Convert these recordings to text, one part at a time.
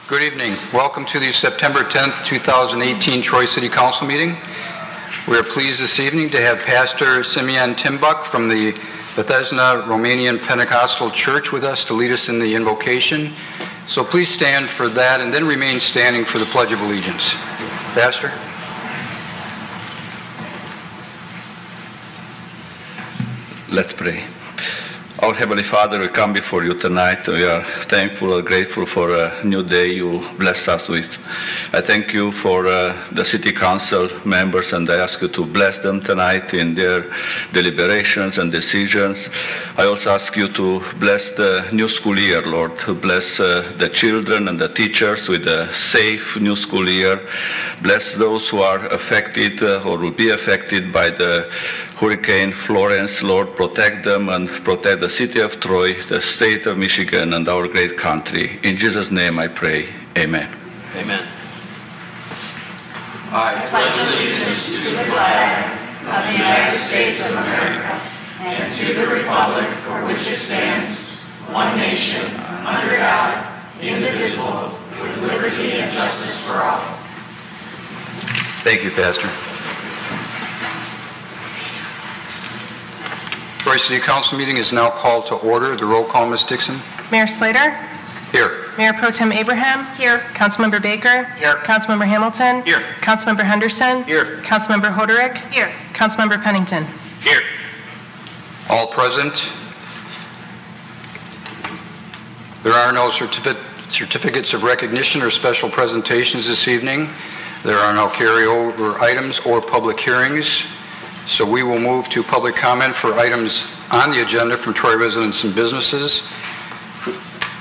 Good evening. Welcome to the September 10th, 2018 Troy City Council meeting. We are pleased this evening to have Pastor Simeon Timbuk from the Bethesda Romanian Pentecostal Church with us to lead us in the invocation. So please stand for that and then remain standing for the Pledge of Allegiance. Pastor? Let's pray. Our Heavenly Father, we come before you tonight. We are thankful and grateful for a new day you blessed us with. I thank you for the City Council members, and I ask you to bless them tonight in their deliberations and decisions. I also ask you to bless the new school year, Lord, to bless the children and the teachers with a safe new school year. Bless those who are affected or will be affected by the Hurricane Florence. Lord, protect them and protect the city of Troy, the state of Michigan, and our great country. In Jesus' name I pray. Amen. Amen. I pledge allegiance to the flag of the United States of America and to the republic for which it stands, one nation, under God, indivisible, with liberty and justice for all. Thank you, Pastor. Troy City Council meeting is now called to order. The roll call, Ms. Dixon. Mayor Slater? Here. Mayor Pro Tem Abraham? Here. Councilmember Baker? Here. Councilmember Hamilton? Here. Councilmember Henderson? Here. Councilmember Hoderick? Here. Councilmember Pennington? Here. All present. There are no certificates of recognition or special presentations this evening. There are no carryover items or public hearings. So we will move to public comment for items on the agenda from Troy residents and businesses.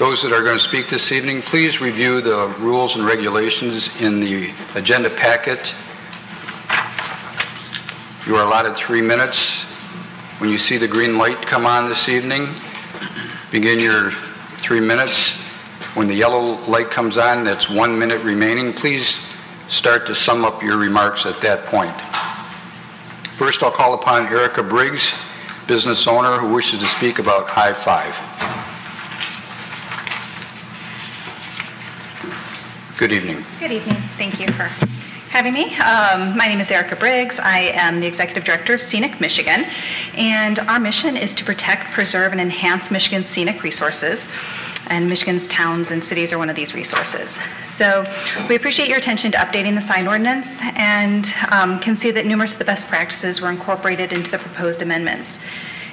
Those that are going to speak this evening, please review the rules and regulations in the agenda packet. You are allotted 3 minutes. When you see the green light come on this evening, begin your 3 minutes. When the yellow light comes on, that's 1 minute remaining. Please start to sum up your remarks at that point. First, I'll call upon Erica Briggs, business owner, who wishes to speak about High Five. Good evening. Good evening. Thank you for having me. My name is Erica Briggs. I am the Executive Director of Scenic Michigan, and our mission is to protect, preserve, and enhance Michigan's scenic resources, and Michigan's towns and cities are one of these resources. So we appreciate your attention to updating the sign ordinance and can see that numerous of the best practices were incorporated into the proposed amendments.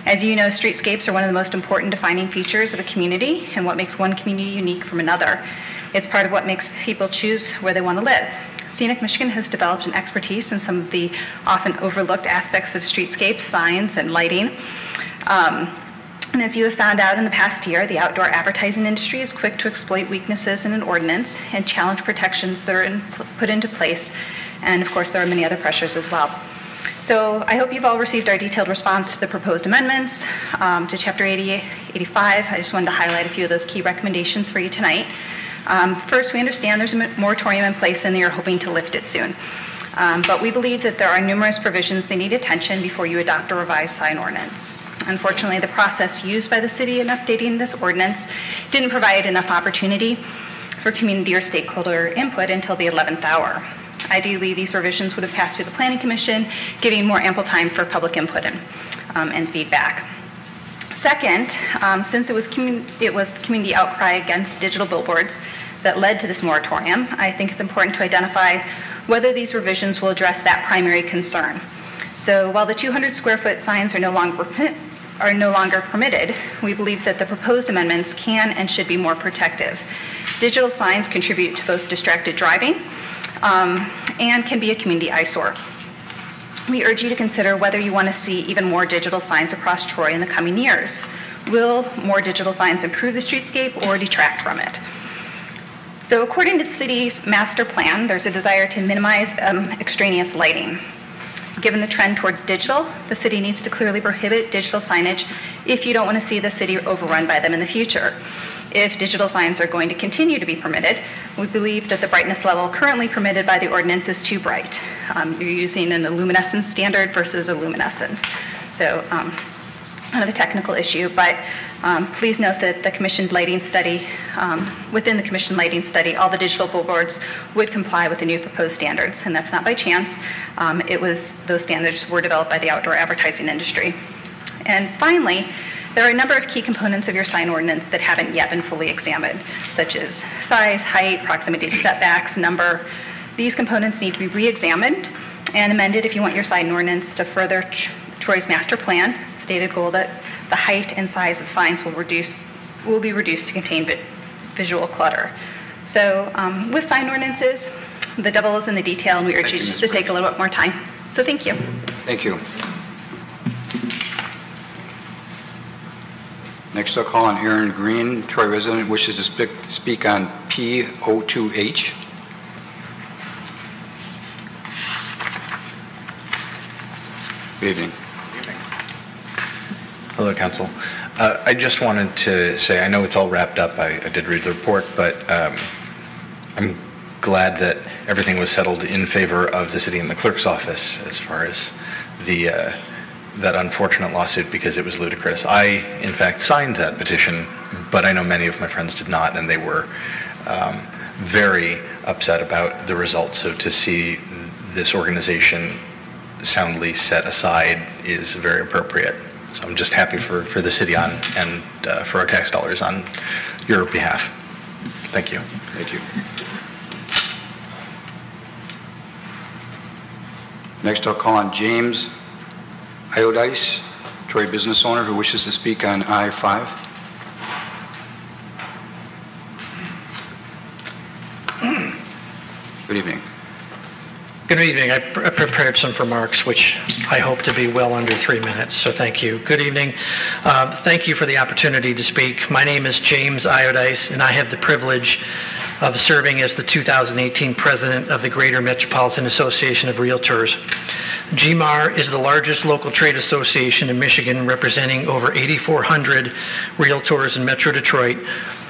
As you know, streetscapes are one of the most important defining features of a community and what makes one community unique from another. It's part of what makes people choose where they want to live. Scenic Michigan has developed an expertise in some of the often overlooked aspects of streetscape, signs, and lighting. And as you have found out in the past year, the outdoor advertising industry is quick to exploit weaknesses in an ordinance and challenge protections that are put into place. And of course, there are many other pressures as well. So I hope you've all received our detailed response to the proposed amendments to Chapter 85. I just wanted to highlight a few of those key recommendations for you tonight. First, we understand there's a moratorium in place and you're hoping to lift it soon. But we believe that there are numerous provisions that need attention before you adopt a revised sign ordinance. Unfortunately, the process used by the city in updating this ordinance didn't provide enough opportunity for community or stakeholder input until the 11th hour. Ideally, these revisions would have passed through the Planning Commission, giving more ample time for public input and feedback. Second, since it was community outcry against digital billboards that led to this moratorium, I think it's important to identify whether these revisions will address that primary concern. So while the 200 square foot signs are no longer permitted, we believe that the proposed amendments can and should be more protective. Digital signs contribute to both distracted driving and can be a community eyesore. We urge you to consider whether you want to see even more digital signs across Troy in the coming years. Will more digital signs improve the streetscape or detract from it? So according to the city's master plan, there's a desire to minimize extraneous lighting. Given the trend towards digital, the city needs to clearly prohibit digital signage if you don't want to see the city overrun by them in the future. If digital signs are going to continue to be permitted, we believe that the brightness level currently permitted by the ordinance is too bright. You're using an illuminescence standard versus a luminescence. So kind of a technical issue, but please note that the commissioned lighting study, within the commissioned lighting study, all the digital billboards would comply with the new proposed standards, and that's not by chance. Those standards were developed by the outdoor advertising industry. And finally, there are a number of key components of your sign ordinance that haven't yet been fully examined, such as size, height, proximity to setbacks, number. These components need to be re-examined and amended if you want your sign ordinance to further Troy's master plan stated goal that the height and size of signs will be reduced to contain visual clutter. So with sign ordinances, the devil is in the detail, and we urge you just to take a little bit more time. So thank you. Thank you. Next, I'll call on Aaron Green, Troy resident, wishes to speak on P02H. Good evening. Hello, Council. I just wanted to say, I know it's all wrapped up. I did read the report, but I'm glad that everything was settled in favor of the city and the clerk's office as far as that unfortunate lawsuit, because it was ludicrous. I, in fact, signed that petition, but I know many of my friends did not, and they were very upset about the results. So to see this organization soundly set aside is very appropriate. So I'm just happy for the city and for our tax dollars on your behalf. Thank you. Thank you. Next, I'll call on James Iodice, Troy business owner, who wishes to speak on I-5. Good evening. Good evening. I prepared some remarks, which I hope to be well under 3 minutes, so thank you. Good evening. Thank you for the opportunity to speak. My name is James Iodice, and I have the privilege of serving as the 2018 president of the Greater Metropolitan Association of Realtors. GMAR is the largest local trade association in Michigan, representing over 8,400 realtors in Metro Detroit,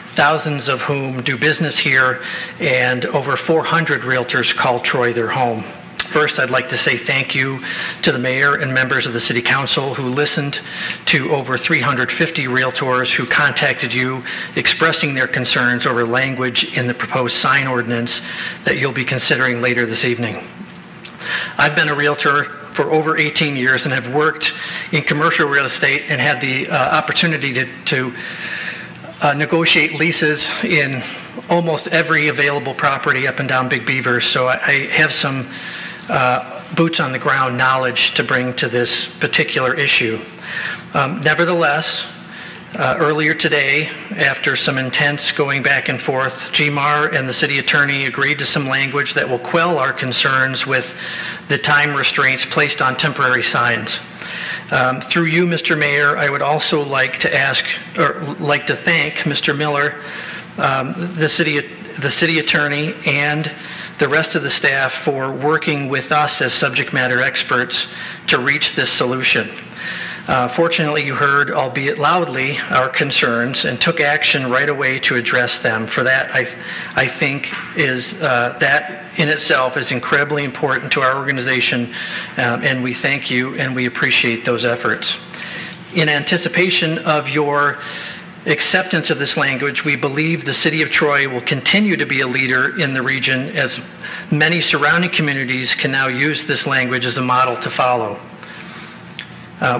thousands of whom do business here, and over 400 realtors call Troy their home. First, I'd like to say thank you to the mayor and members of the city council who listened to over 350 realtors who contacted you expressing their concerns over language in the proposed sign ordinance that you'll be considering later this evening. I've been a realtor for over 18 years and have worked in commercial real estate and had the opportunity to negotiate leases in almost every available property up and down Big Beaver, so I have some boots on the ground knowledge to bring to this particular issue. Nevertheless, earlier today, after some intense going back and forth, GMAR and the city attorney agreed to some language that will quell our concerns with the time restraints placed on temporary signs. Through you, Mr. Mayor, I would also like to thank Mr. Miller, the city attorney, and the rest of the staff for working with us as subject matter experts to reach this solution. Fortunately, you heard, albeit loudly, our concerns and took action right away to address them. For that, I think that in itself is incredibly important to our organization, and we thank you and we appreciate those efforts. In anticipation of your acceptance of this language, we believe the City of Troy will continue to be a leader in the region, as many surrounding communities can now use this language as a model to follow.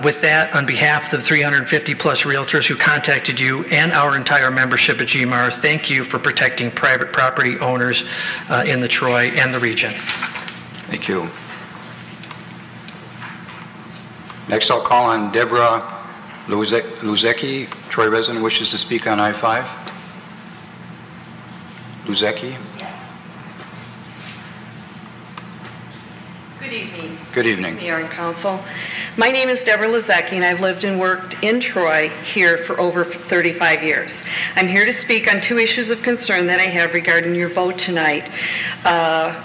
With that, on behalf of the 350 plus realtors who contacted you and our entire membership at GMAR, thank you for protecting private property owners in the Troy and the region. Thank you. Next, I'll call on Deborah Luzecki, Troy resident, wishes to speak on I-5. Luzecki? Yes. Good evening. Good evening. Mayor and Council. My name is Deborah Luzecki, and I've lived and worked in Troy here for over 35 years. I'm here to speak on two issues of concern that I have regarding your vote tonight,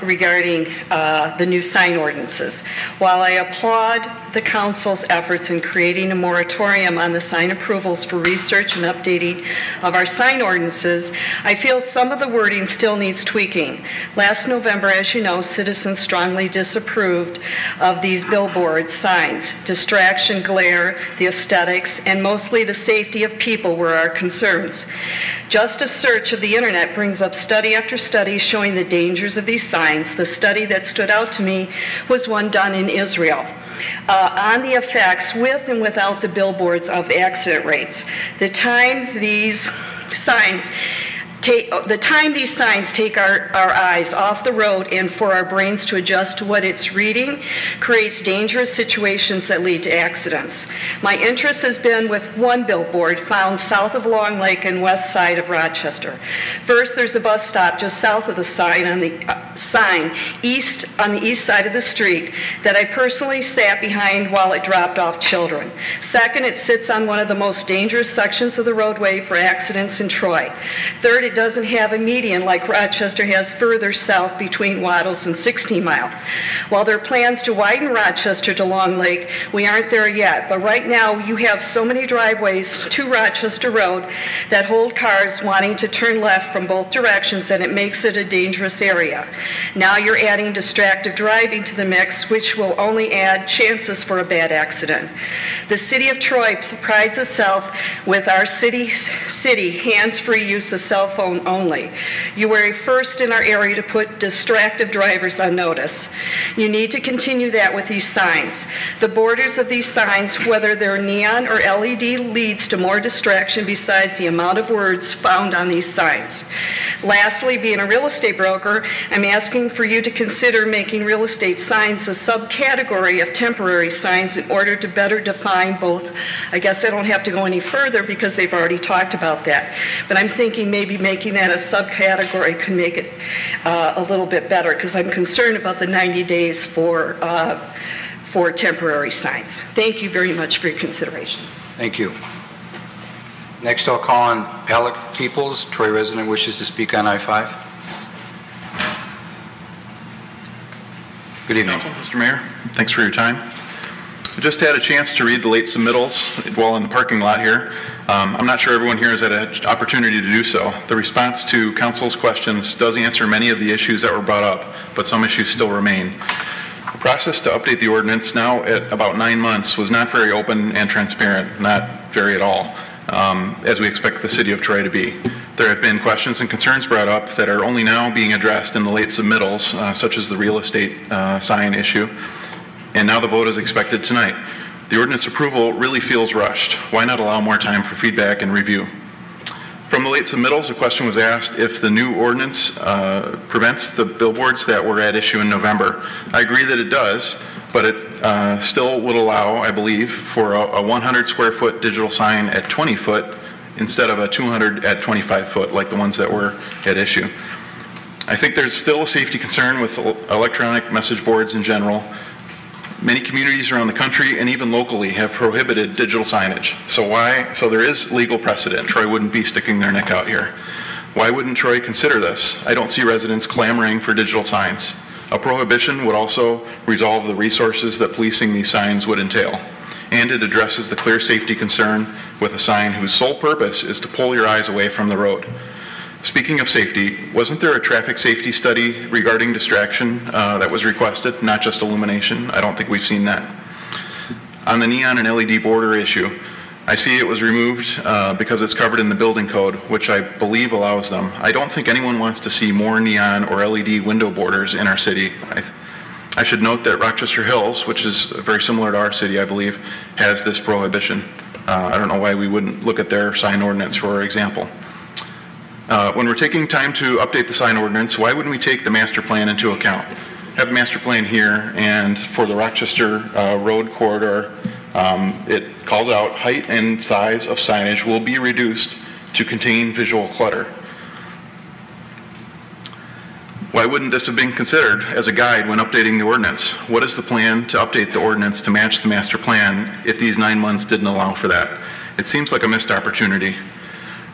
regarding the new sign ordinances. While I applaud the Council's efforts in creating a moratorium on the sign approvals for research and updating of our sign ordinances, I feel some of the wording still needs tweaking. Last November, as you know, citizens strongly disapproved of these billboard signs. Distraction, glare, the aesthetics, and mostly the safety of people were our concerns. Just a search of the internet brings up study after study showing the dangers of these signs. The study that stood out to me was one done in Israel. On the effects with and without the billboards of accident rates. The time these signs take our eyes off the road and for our brains to adjust to what it's reading creates dangerous situations that lead to accidents. My interest has been with one billboard found south of Long Lake and west side of Rochester. First, there's a bus stop just south of the sign on the east side of the street that I personally sat behind while it dropped off children. Second, it sits on one of the most dangerous sections of the roadway for accidents in Troy. Third, it doesn't have a median like Rochester has further south between Wattles and 16 Mile. While there are plans to widen Rochester to Long Lake, we aren't there yet. But right now, you have so many driveways to Rochester Road that hold cars wanting to turn left from both directions that it makes it a dangerous area. Now you're adding distracted driving to the mix, which will only add chances for a bad accident. The city of Troy prides itself with our city hands-free use of cell phone only. You were a first in our area to put distracted drivers on notice. You need to continue that with these signs. The borders of these signs, whether they're neon or LED, leads to more distraction besides the amount of words found on these signs. Lastly, being a real estate broker, I'm asking for you to consider making real estate signs a subcategory of temporary signs in order to better define both. I guess I don't have to go any further because they've already talked about that. But I'm thinking maybe making that a subcategory could make it a little bit better because I'm concerned about the 90 days for temporary signs. Thank you very much for your consideration. Thank you. Next, I'll call on Alec Peoples, Troy resident, wishes to speak on I-5. Good evening, Mr. Mayor. Thanks for your time. I just had a chance to read the late submittals while in the parking lot here. I'm not sure everyone here has had an opportunity to do so. The response to council's questions does answer many of the issues that were brought up, but some issues still remain. The process to update the ordinance now at about 9 months was not very open and transparent, not very at all, as we expect the city of Troy to be. There have been questions and concerns brought up that are only now being addressed in the late submittals, such as the real estate sign issue, and now the vote is expected tonight. The ordinance approval really feels rushed. Why not allow more time for feedback and review? From the late submittals, a question was asked if the new ordinance prevents the billboards that were at issue in November. I agree that it does, but it still would allow, I believe, for a 100 square foot digital sign at 20 foot instead of a 200 at 25 foot like the ones that were at issue. I think there's still a safety concern with electronic message boards in general. Many communities around the country and even locally have prohibited digital signage. So there is legal precedent. Troy wouldn't be sticking their neck out here. Why wouldn't Troy consider this? I don't see residents clamoring for digital signs. A prohibition would also resolve the resources that policing these signs would entail. And it addresses the clear safety concern with a sign whose sole purpose is to pull your eyes away from the road. Speaking of safety, wasn't there a traffic safety study regarding distraction that was requested, not just illumination? I don't think we've seen that. On the neon and LED border issue, I see it was removed because it's covered in the building code, which I believe allows them. I don't think anyone wants to see more neon or LED window borders in our city. I should note that Rochester Hills, which is very similar to our city, I believe, has this prohibition. I don't know why we wouldn't look at their sign ordinance, for example. When we're taking time to update the sign ordinance, why wouldn't we take the master plan into account? Have the master plan here, and for the Rochester Road corridor, it calls out height and size of signage will be reduced to contain visual clutter. Why wouldn't this have been considered as a guide when updating the ordinance? What is the plan to update the ordinance to match the master plan if these 9 months didn't allow for that? It seems like a missed opportunity.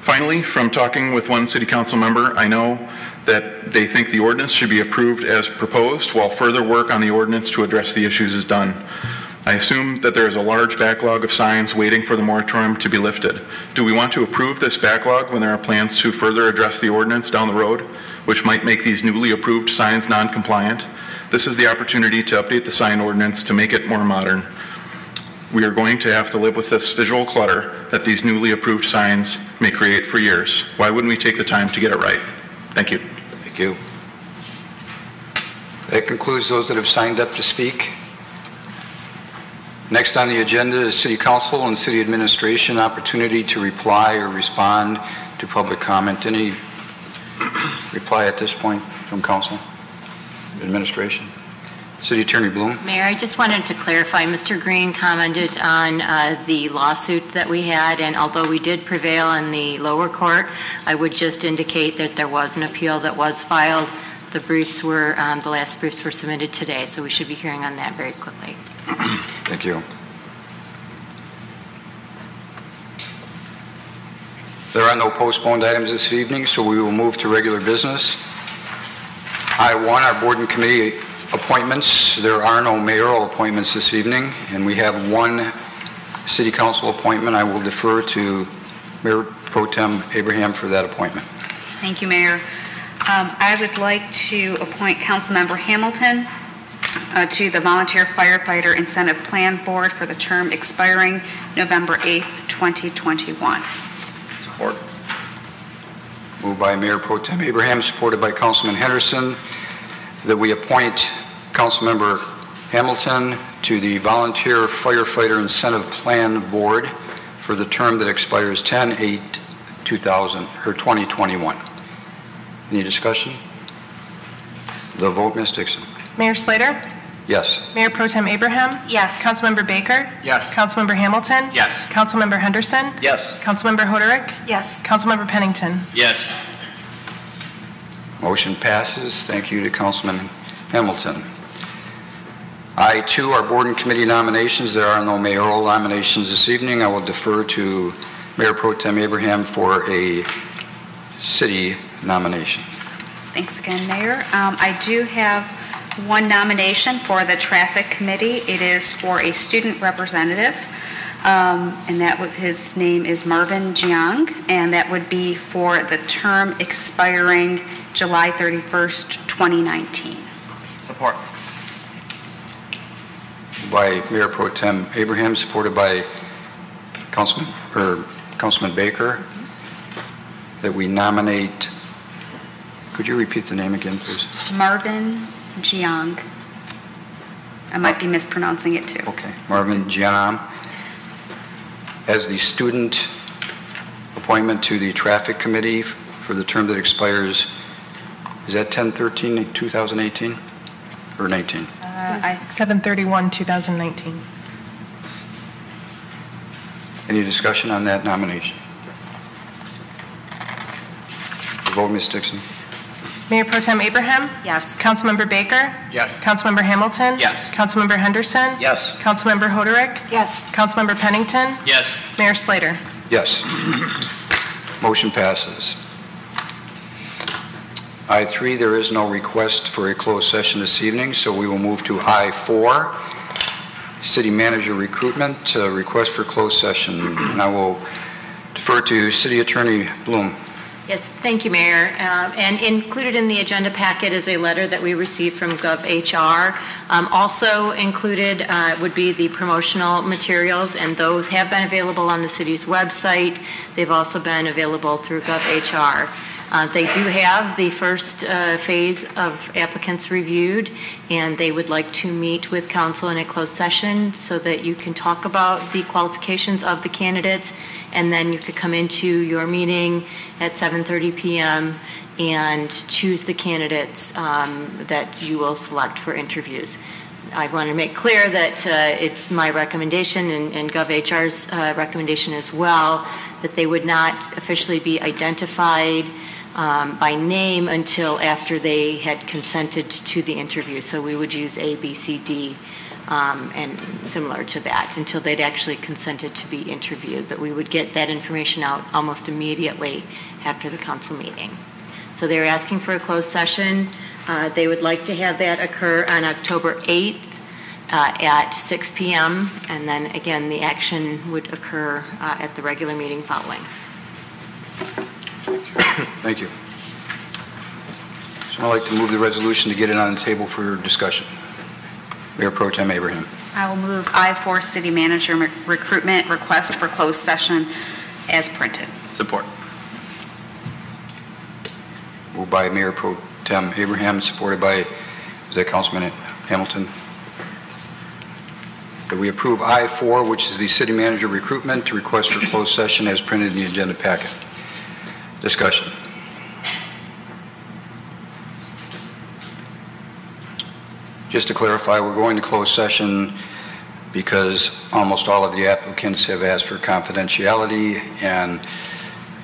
Finally, from talking with one city council member, I know that they think the ordinance should be approved as proposed while further work on the ordinance to address the issues is done. I assume that there is a large backlog of signs waiting for the moratorium to be lifted. Do we want to approve this backlog when there are plans to further address the ordinance down the road, which might make these newly approved signs non-compliant? This is the opportunity to update the sign ordinance to make it more modern. We are going to have to live with this visual clutter that these newly approved signs may create for years. Why wouldn't we take the time to get it right? Thank you. Thank you. That concludes those that have signed up to speak. Next on the agenda is City Council and City Administration opportunity to reply or respond to public comment. Any reply at this point from Council? Administration? City Attorney Bloom? Mayor, I just wanted to clarify, Mr. Green commented on the lawsuit that we had, and although we did prevail in the lower court, I would just indicate that there was an appeal that was filed. The briefs were, the last briefs were submitted today, so we should be hearing on that very quickly. Thank you. There are no postponed items this evening, so we will move to regular business. I-1, our board and committee appointments. There are no mayoral appointments this evening, and we have one city council appointment. I will defer to Mayor Pro Tem Abraham for that appointment. Thank you, Mayor. I would like to appoint Councilmember Hamilton to the Volunteer Firefighter Incentive Plan Board for the term expiring November 8th, 2021. Support. Moved by Mayor Pro Tem Abraham, supported by Councilman Henderson, that we appoint Councilmember Hamilton to the Volunteer Firefighter Incentive Plan Board for the term that expires 10/8/2021. Any discussion? The vote, Ms. Dixon. Mayor Slater? Yes. Mayor Pro Tem Abraham? Yes. Councilmember Baker? Yes. Councilmember Hamilton? Yes. Councilmember Henderson? Yes. Councilmember Hoderick? Yes. Councilmember Pennington? Yes. Motion passes. Thank you to Councilman Hamilton. I-2, our board and committee nominations. There are no mayoral nominations this evening. I will defer to Mayor Pro Tem Abraham for a city nomination. Thanks again, Mayor. I do have one nomination for the Traffic Committee. It is for a student representative, and his name is Marvin Jiang, and that would be for the term expiring July 31st, 2019. Support. By Mayor Pro Tem Abraham, supported by Councilman Baker, that we nominate. Could you repeat the name again, please? Marvin Jiang. I might be mispronouncing it too. Okay, Marvin Jiang as the student appointment to the Traffic Committee for the term that expires, is that 10/13/2018 or 19? 7/31/2019. Any discussion on that nomination? The vote, Ms. Dixon. Mayor Pro Tem Abraham? Yes. Councilmember Baker? Yes. Councilmember Hamilton? Yes. Councilmember Henderson? Yes. Councilmember Hoderick? Yes. Councilmember Pennington? Yes. Mayor Slater? Yes. Motion passes. I-3, there is no request for a closed session this evening, so we will move to I-4, City Manager Recruitment, request for closed session. And I will defer to City Attorney Bloom. Yes, thank you, Mayor. And included in the agenda packet is a letter that we received from GovHR. Also included would be the promotional materials, and those have been available on the city's website. They've also been available through GovHR. They do have the first phase of applicants reviewed, and they would like to meet with council in a closed session so that you can talk about the qualifications of the candidates, and then you could come into your meeting at 7:30 p.m. and choose the candidates that you will select for interviews. I want to make clear that it's my recommendation and GovHR's recommendation as well that they would not officially be identified by name until after they had consented to the interview. So we would use A, B, C, D, and similar to that until they'd actually consented to be interviewed. But we would get that information out almost immediately after the council meeting. So they're asking for a closed session. They would like to have that occur on October 8th at 6 p.m. And then again, the action would occur at the regular meeting following. Thank you. So I'd like to move the resolution to get it on the table for discussion. Mayor Pro Tem Abraham. I will move I-4 City Manager Recruitment Request for Closed Session as printed. Support. Moved by Mayor Pro Tem Abraham, supported by, is that Councilman Hamilton? That we approve I-4, which is the City Manager Recruitment to request for closed session as printed in the agenda packet. Discussion. Just to clarify, we're going to closed session because almost all of the applicants have asked for confidentiality, and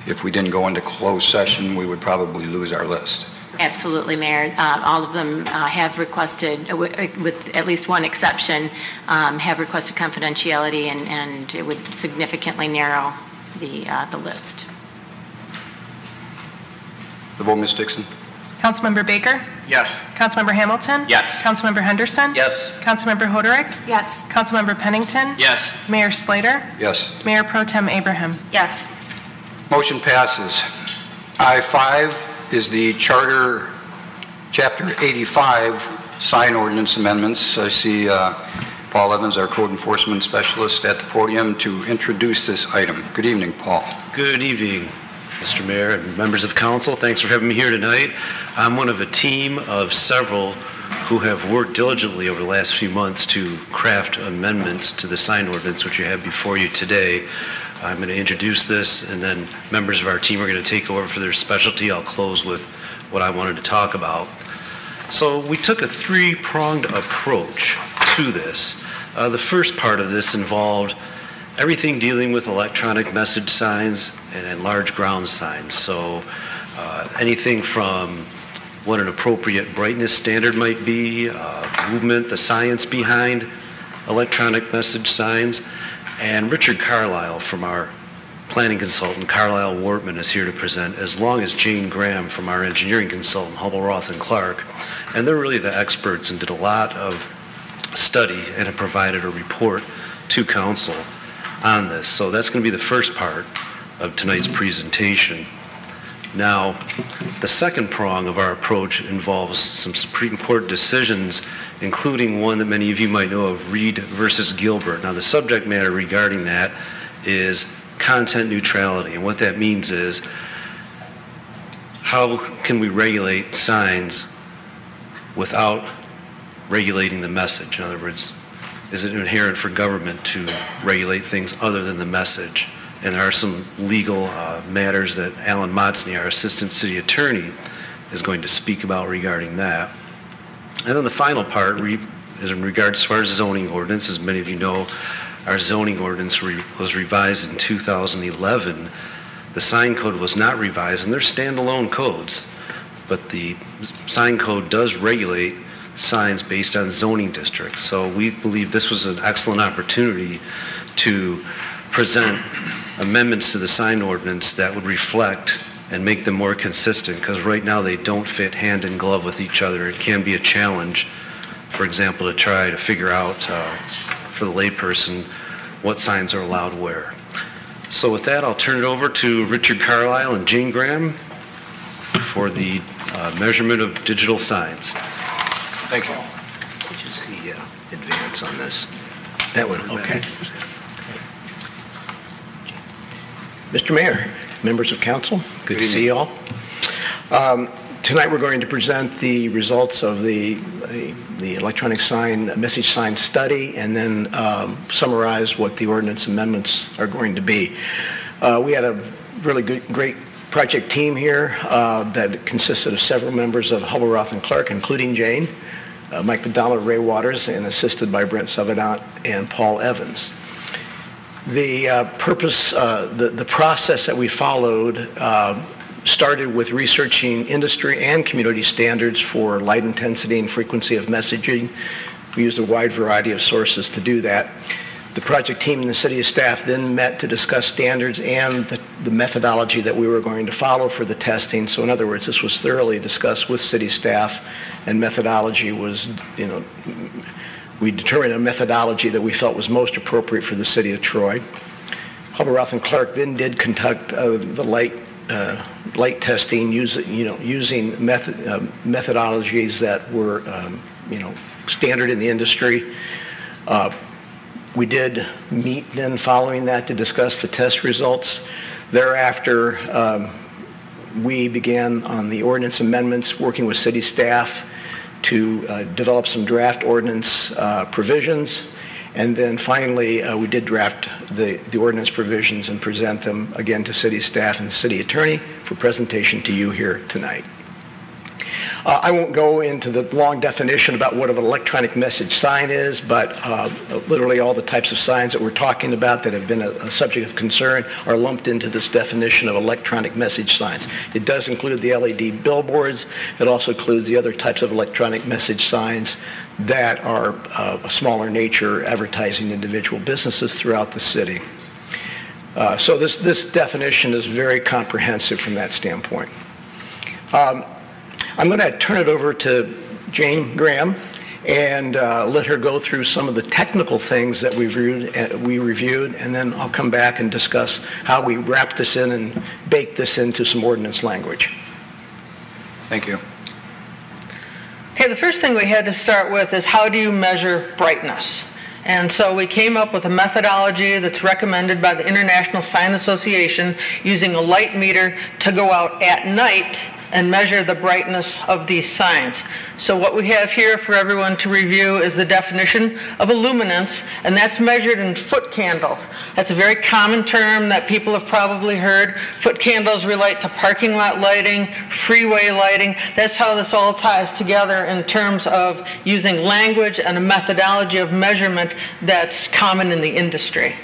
if we didn't go into closed session, we would probably lose our list. Absolutely, Mayor. All of them have requested, with at least one exception, have requested confidentiality, and it would significantly narrow the list. The vote, Ms. Dixon. Councilmember Baker? Yes. Councilmember Hamilton? Yes. Councilmember Henderson? Yes. Councilmember Hoderick? Yes. Councilmember Pennington? Yes. Mayor Slater? Yes. Mayor Pro Tem Abraham? Yes. Motion passes. I-5 is the Charter Chapter 85 sign ordinance amendments. I see Paul Evans, our code enforcement specialist, at the podium to introduce this item. Good evening, Paul. Good evening, Mr. Mayor and members of council. Thanks for having me here tonight. I'm one of a team of several who have worked diligently over the last few months to craft amendments to the sign ordinance, which you have before you today. I'm going to introduce this, and then members of our team are going to take over for their specialty. I'll close with what I wanted to talk about. So we took a three-pronged approach to this. The first part of this involved everything dealing with electronic message signs and large ground signs. So anything from what an appropriate brightness standard might be, movement, the science behind electronic message signs. And Richard Carlisle from our planning consultant, Carlisle Wortman, is here to present, as long as Jane Graham from our engineering consultant, Hubbell Roth & Clark. And they're really the experts and did a lot of study and have provided a report to council on this. So that's going to be the first part of tonight's presentation. Now, the second prong of our approach involves some Supreme Court decisions, including one that many of you might know of, Reed versus Gilbert. Now, the subject matter regarding that is content neutrality, and what that means is how can we regulate signs without regulating the message? In other words, is it inherent for government to regulate things other than the message? And there are some legal matters that Alan Motsney, our Assistant City Attorney, is going to speak about regarding that. And then the final part is in regards to our zoning ordinance. As many of you know, our zoning ordinance was revised in 2011. The sign code was not revised, and they're standalone codes. But the sign code does regulate signs based on zoning districts. So we believe this was an excellent opportunity to present amendments to the sign ordinance that would reflect and make them more consistent, because right now they don't fit hand in glove with each other. It can be a challenge, for example, to try to figure out for the layperson what signs are allowed where. So with that, I'll turn it over to Richard Carlisle and Jane Graham for the measurement of digital signs. Thank you. Did you see advance on this? That one, okay. Mr. Mayor, members of council, good to see you all. Tonight we're going to present the results of the electronic sign, message sign study, and then summarize what the ordinance amendments are going to be. We had a really great project team here that consisted of several members of Hubbell Roth & Clark, including Jane, Mike McDonald, Ray Waters, and assisted by Brent Savedant and Paul Evans. The purpose, the process that we followed started with researching industry and community standards for light intensity and frequency of messaging. We used a wide variety of sources to do that. The project team and the city staff then met to discuss standards and the methodology that we were going to follow for the testing. So in other words, this was thoroughly discussed with city staff, and methodology was, we determined a methodology that we felt was most appropriate for the city of Troy. Hubbell Roth & Clark then did conduct the light light testing, using methodologies that were, standard in the industry. We did meet then following that to discuss the test results. Thereafter, we began on the ordinance amendments, working with city staff to develop some draft ordinance provisions. And then finally, we did draft the ordinance provisions and present them again to city staff and the city attorney for presentation to you here tonight. I won't go into the long definition about what an electronic message sign is, but literally all the types of signs that we're talking about that have been a subject of concern are lumped into this definition of electronic message signs. It does include the LED billboards. It also includes the other types of electronic message signs that are a smaller nature, advertising individual businesses throughout the city. So this definition is very comprehensive from that standpoint. I'm going to turn it over to Jane Graham and let her go through some of the technical things that we reviewed, and then I'll come back and discuss how we wrap this in and bake this into some ordinance language. Thank you. Okay, the first thing we had to start with is how do you measure brightness? And so we came up with a methodology that's recommended by the International Sign Association using a light meter to go out at night and measure the brightness of these signs. So what we have here for everyone to review is the definition of a luminance, and that's measured in foot candles. That's a very common term that people have probably heard. Foot candles relate to parking lot lighting, freeway lighting. That's how this all ties together in terms of using language and a methodology of measurement that's common in the industry.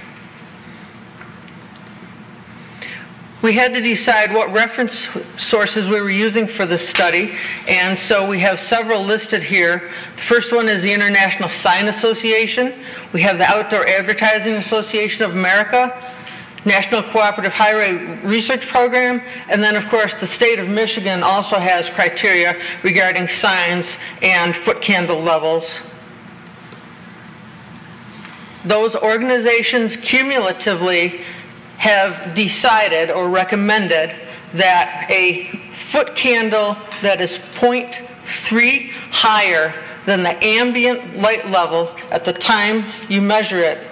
We had to decide what reference sources we were using for this study, and so we have several listed here. The first one is the International Sign Association. We have the Outdoor Advertising Association of America, National Cooperative Highway Research Program, and then of course the state of Michigan also has criteria regarding signs and foot candle levels. Those organizations cumulatively have decided or recommended that a foot candle that is 0.3 higher than the ambient light level at the time you measure it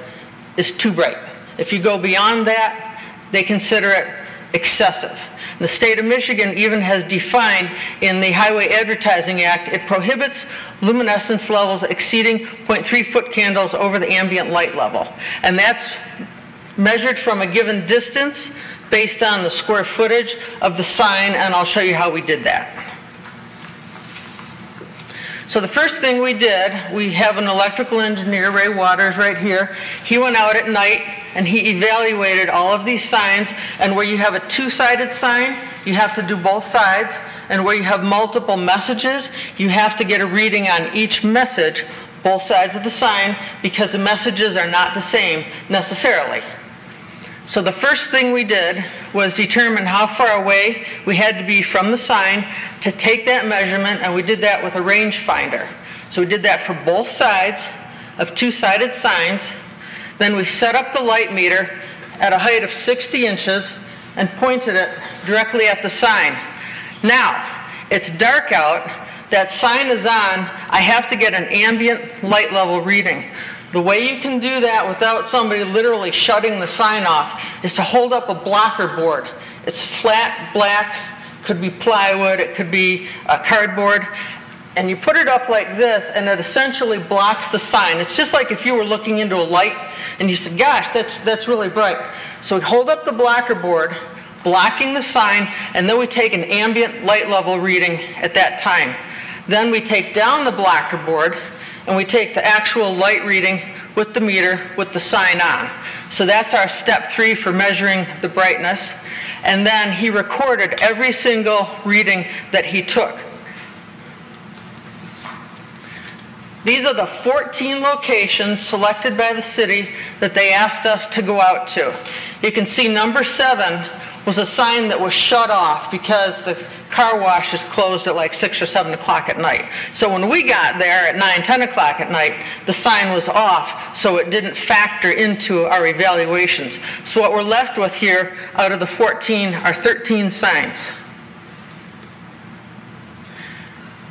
is too bright. If you go beyond that, they consider it excessive. The state of Michigan even has defined in the Highway Advertising Act, it prohibits luminescence levels exceeding 0.3 foot candles over the ambient light level. And that's measured from a given distance based on the square footage of the sign, and I'll show you how we did that. So the first thing we did, we have an electrical engineer, Ray Waters, right here. He went out at night and he evaluated all of these signs, and where you have a two-sided sign, you have to do both sides, and where you have multiple messages, you have to get a reading on each message, both sides of the sign, because the messages are not the same necessarily. So the first thing we did was determine how far away we had to be from the sign to take that measurement, and we did that with a rangefinder. So we did that for both sides of two-sided signs. Then we set up the light meter at a height of 60 inches and pointed it directly at the sign. Now, it's dark out, that sign is on, I have to get an ambient light level reading. The way you can do that without somebody literally shutting the sign off is to hold up a blocker board. It's flat, black, could be plywood, it could be cardboard, and you put it up like this and it essentially blocks the sign. It's just like if you were looking into a light and you said, gosh, that's really bright. So we hold up the blocker board, blocking the sign, and then we take an ambient light level reading at that time. Then we take down the blocker board and we take the actual light reading with the meter with the sign on. So that's our step 3 for measuring the brightness. And then he recorded every single reading that he took. These are the 14 locations selected by the city that they asked us to go out to. You can see number 7 was a sign that was shut off because the car wash is closed at like 6 or 7 o'clock at night. So when we got there at 9, 10 o'clock at night, the sign was off, so it didn't factor into our evaluations. So what we're left with here out of the 14 are 13 signs.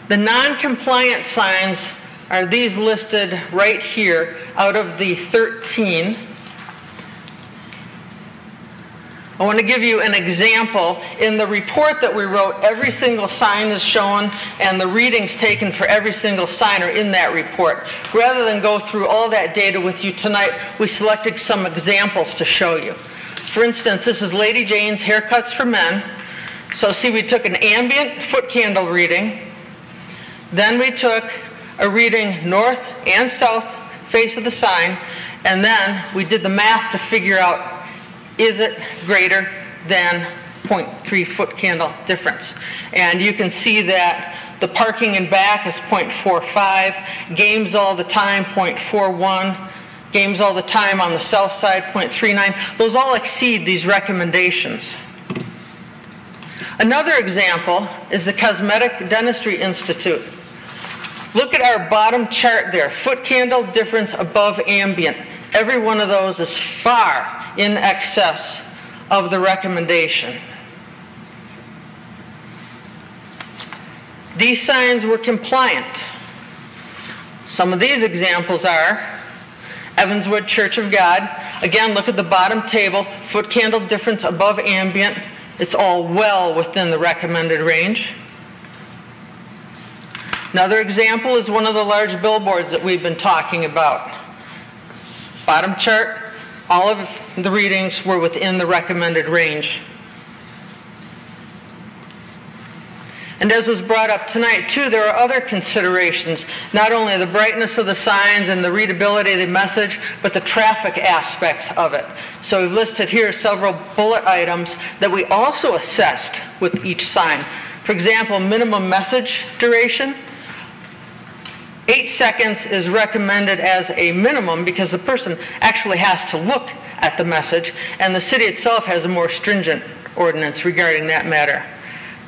The non-compliant signs are these listed right here out of the 13. I want to give you an example. In the report that we wrote, every single sign is shown and the readings taken for every single sign are in that report. Rather than go through all that data with you tonight, we selected some examples to show you. For instance, this is Lady Jane's Haircuts for Men. So see, we took an ambient foot candle reading. Then we took a reading north and south face of the sign, and then we did the math to figure out, is it greater than 0.3 foot candle difference? And you can see that the parking in back is 0.45, games all the time 0.41, games all the time on the south side 0.39. Those all exceed these recommendations. Another example is the Cosmetic Dentistry Institute. Look at our bottom chart there, foot candle difference above ambient. Every one of those is far in excess of the recommendation. These signs were compliant. Some of these examples are Evanswood Church of God. Again, look at the bottom table, foot candle difference above ambient. It's all well within the recommended range. Another example is one of the large billboards that we've been talking about. Bottom chart, all of the readings were within the recommended range. And as was brought up tonight too, there are other considerations, not only the brightness of the signs and the readability of the message, but the traffic aspects of it. So we've listed here several bullet items that we also assessed with each sign. For example, minimum message duration. 8 seconds is recommended as a minimum because the person actually has to look at the message, and the city itself has a more stringent ordinance regarding that matter.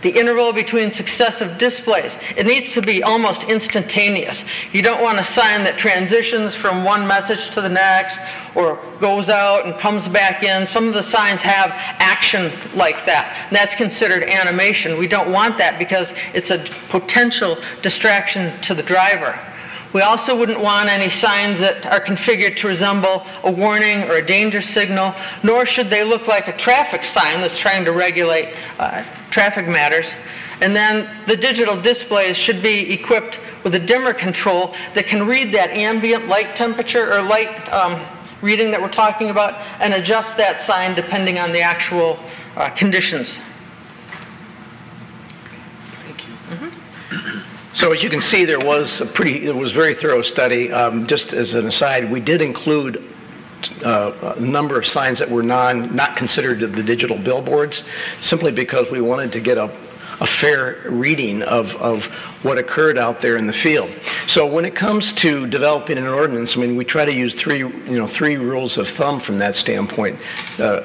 The interval between successive displays, it needs to be almost instantaneous. You don't want a sign that transitions from one message to the next or goes out and comes back in. Some of the signs have action like that. And that's considered animation. We don't want that because it's a potential distraction to the driver. We also wouldn't want any signs that are configured to resemble a warning or a danger signal, nor should they look like a traffic sign that's trying to regulate traffic matters. And then the digital displays should be equipped with a dimmer control that can read that ambient light temperature or light reading that we're talking about and adjust that sign depending on the actual conditions. Thank you. So as you can see, there was a very thorough study. Just as an aside, we did include a number of signs that were not considered the digital billboards, simply because we wanted to get a fair reading of what occurred out there in the field. So when it comes to developing an ordinance, I mean, we try to use three rules of thumb from that standpoint.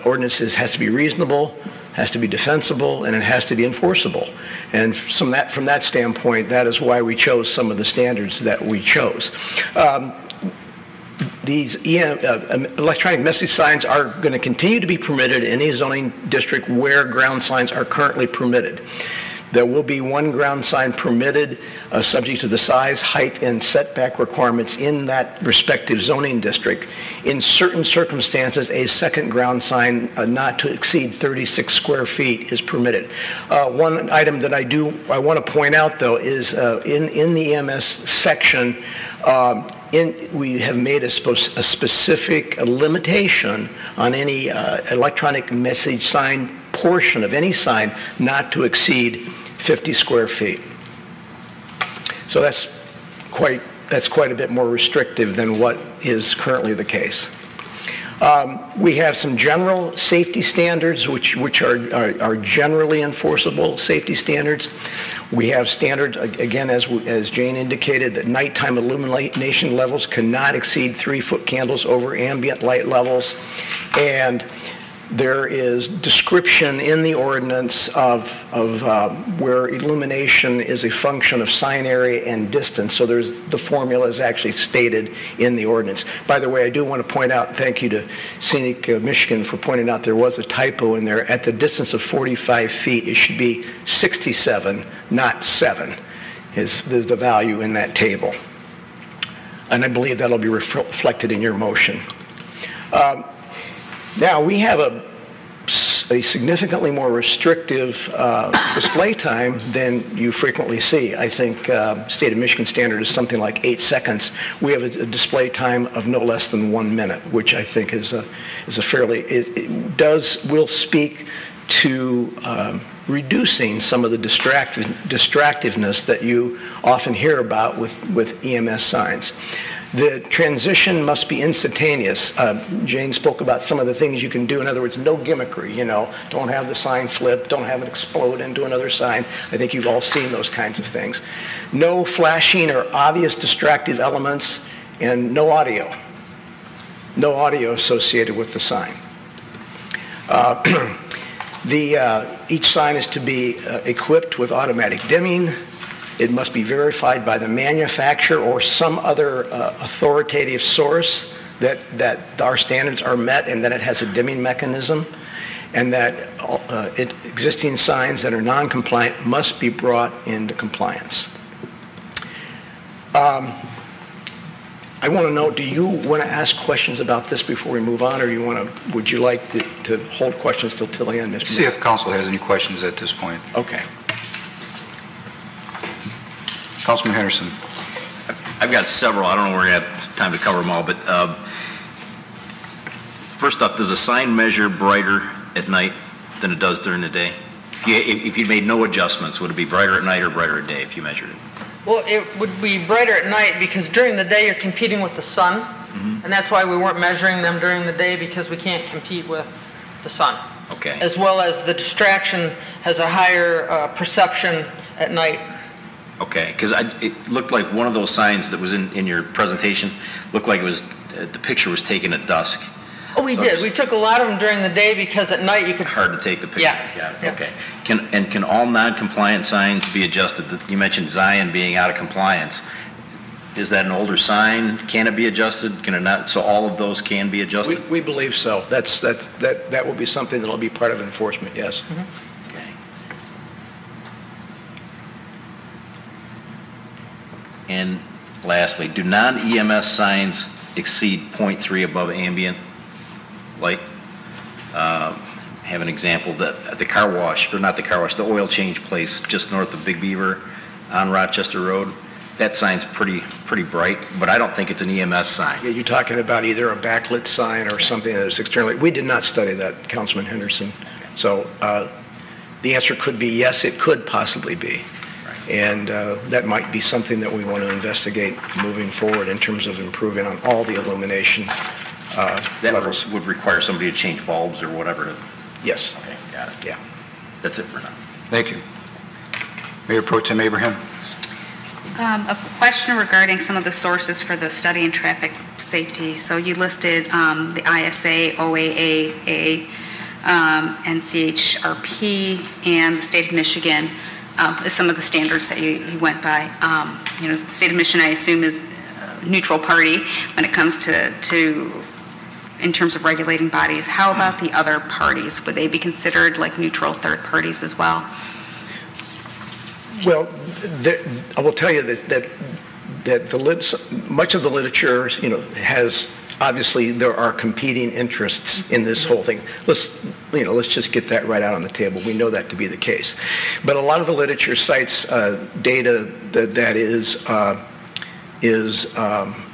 Ordinances has to be reasonable, has to be defensible, and it has to be enforceable. And from that standpoint, that is why we chose some of the standards that we chose. These electronic message signs are going to continue to be permitted in any zoning district where ground signs are currently permitted. There will be one ground sign permitted subject to the size, height, and setback requirements in that respective zoning district. In certain circumstances, a second ground sign not to exceed 36 square feet is permitted. One item that I want to point out, though, is in the EMS section, we have made a specific limitation on any electronic message sign portion of any sign not to exceed 50 square feet. So that's quite a bit more restrictive than what is currently the case. We have some general safety standards which are generally enforceable safety standards. We have standard, again, as Jane indicated, that nighttime illumination levels cannot exceed 3-foot candles over ambient light levels. And There is description in the ordinance of where illumination is a function of sign area and distance. So the formula is actually stated in the ordinance. By the way, I do want to point out, thank you to Scenic Michigan for pointing out there was a typo in there. At the distance of 45 feet, it should be 67, not 7, is the value in that table. And I believe that'll be reflected in your motion. Now, we have a significantly more restrictive display time than you frequently see. I think State of Michigan standard is something like 8 seconds. We have a display time of no less than 1 minute, which I think is a fairly, will speak to reducing some of the distractiveness that you often hear about with EMS signs. The transition must be instantaneous. Jane spoke about some of the things you can do. In other words, no gimmickry, don't have the sign flip, don't have it explode into another sign. I think you've all seen those kinds of things. No flashing or obvious distractive elements, and no audio. No audio associated with the sign. Each sign is to be equipped with automatic dimming. It must be verified by the manufacturer or some other authoritative source that our standards are met and that it has a dimming mechanism, and that existing signs that are non-compliant must be brought into compliance. I want to know, do you want to ask questions about this before we move on, or would you like to hold questions till the end, Mr. See if council has any questions at this point. Okay. Councilman Henderson. I've got several. I don't know if we're going to have time to cover them all, but first up, does a sign measure brighter at night than it does during the day? If you made no adjustments, would it be brighter at night or brighter at day if you measured it? Well, it would be brighter at night because during the day you're competing with the sun, and that's why we weren't measuring them during the day, because we can't compete with the sun. Okay. As well as the distraction has a higher perception at night. Okay, because it looked like one of those signs that was in your presentation looked like it was the picture was taken at dusk. Oh, we did. We took a lot of them during the day because at night you could... Hard to take the picture. Yeah. Okay. Can all non-compliant signs be adjusted? You mentioned Zion being out of compliance. Is that an older sign? Can it be adjusted? Can it not? So all of those can be adjusted? We believe so. That will be something that will be part of enforcement, yes. Mm-hmm. Okay. And lastly, do non-EMS signs exceed 0.3 above ambient light? Have an example, the car wash, or not the car wash, the oil change place just north of Big Beaver on Rochester Road. That sign's pretty bright, but I don't think it's an EMS sign. Yeah, you're talking about either a backlit sign or something that is externally. We did not study that, Councilman Henderson. Okay. So the answer could be yes, it could possibly be. Right. And that might be something that we want to investigate moving forward in terms of improving on all the illumination levels. That would require somebody to change bulbs or whatever. Yes. Okay, got it. Yeah. That's it for now. Thank you. Mayor Pro Tem Abraham. A question regarding some of the sources for the study in traffic safety. So you listed the ISA, OAA, NCHRP, and the State of Michigan as some of the standards that you went by. The State of Michigan, I assume, is a neutral party when it comes to in terms of regulating bodies. How about the other parties? Would they be considered like neutral third parties as well? Well, I will tell you that much of the literature, has obviously there are competing interests in this whole thing. Let's just get that right out on the table. We know that to be the case, but a lot of the literature cites data that is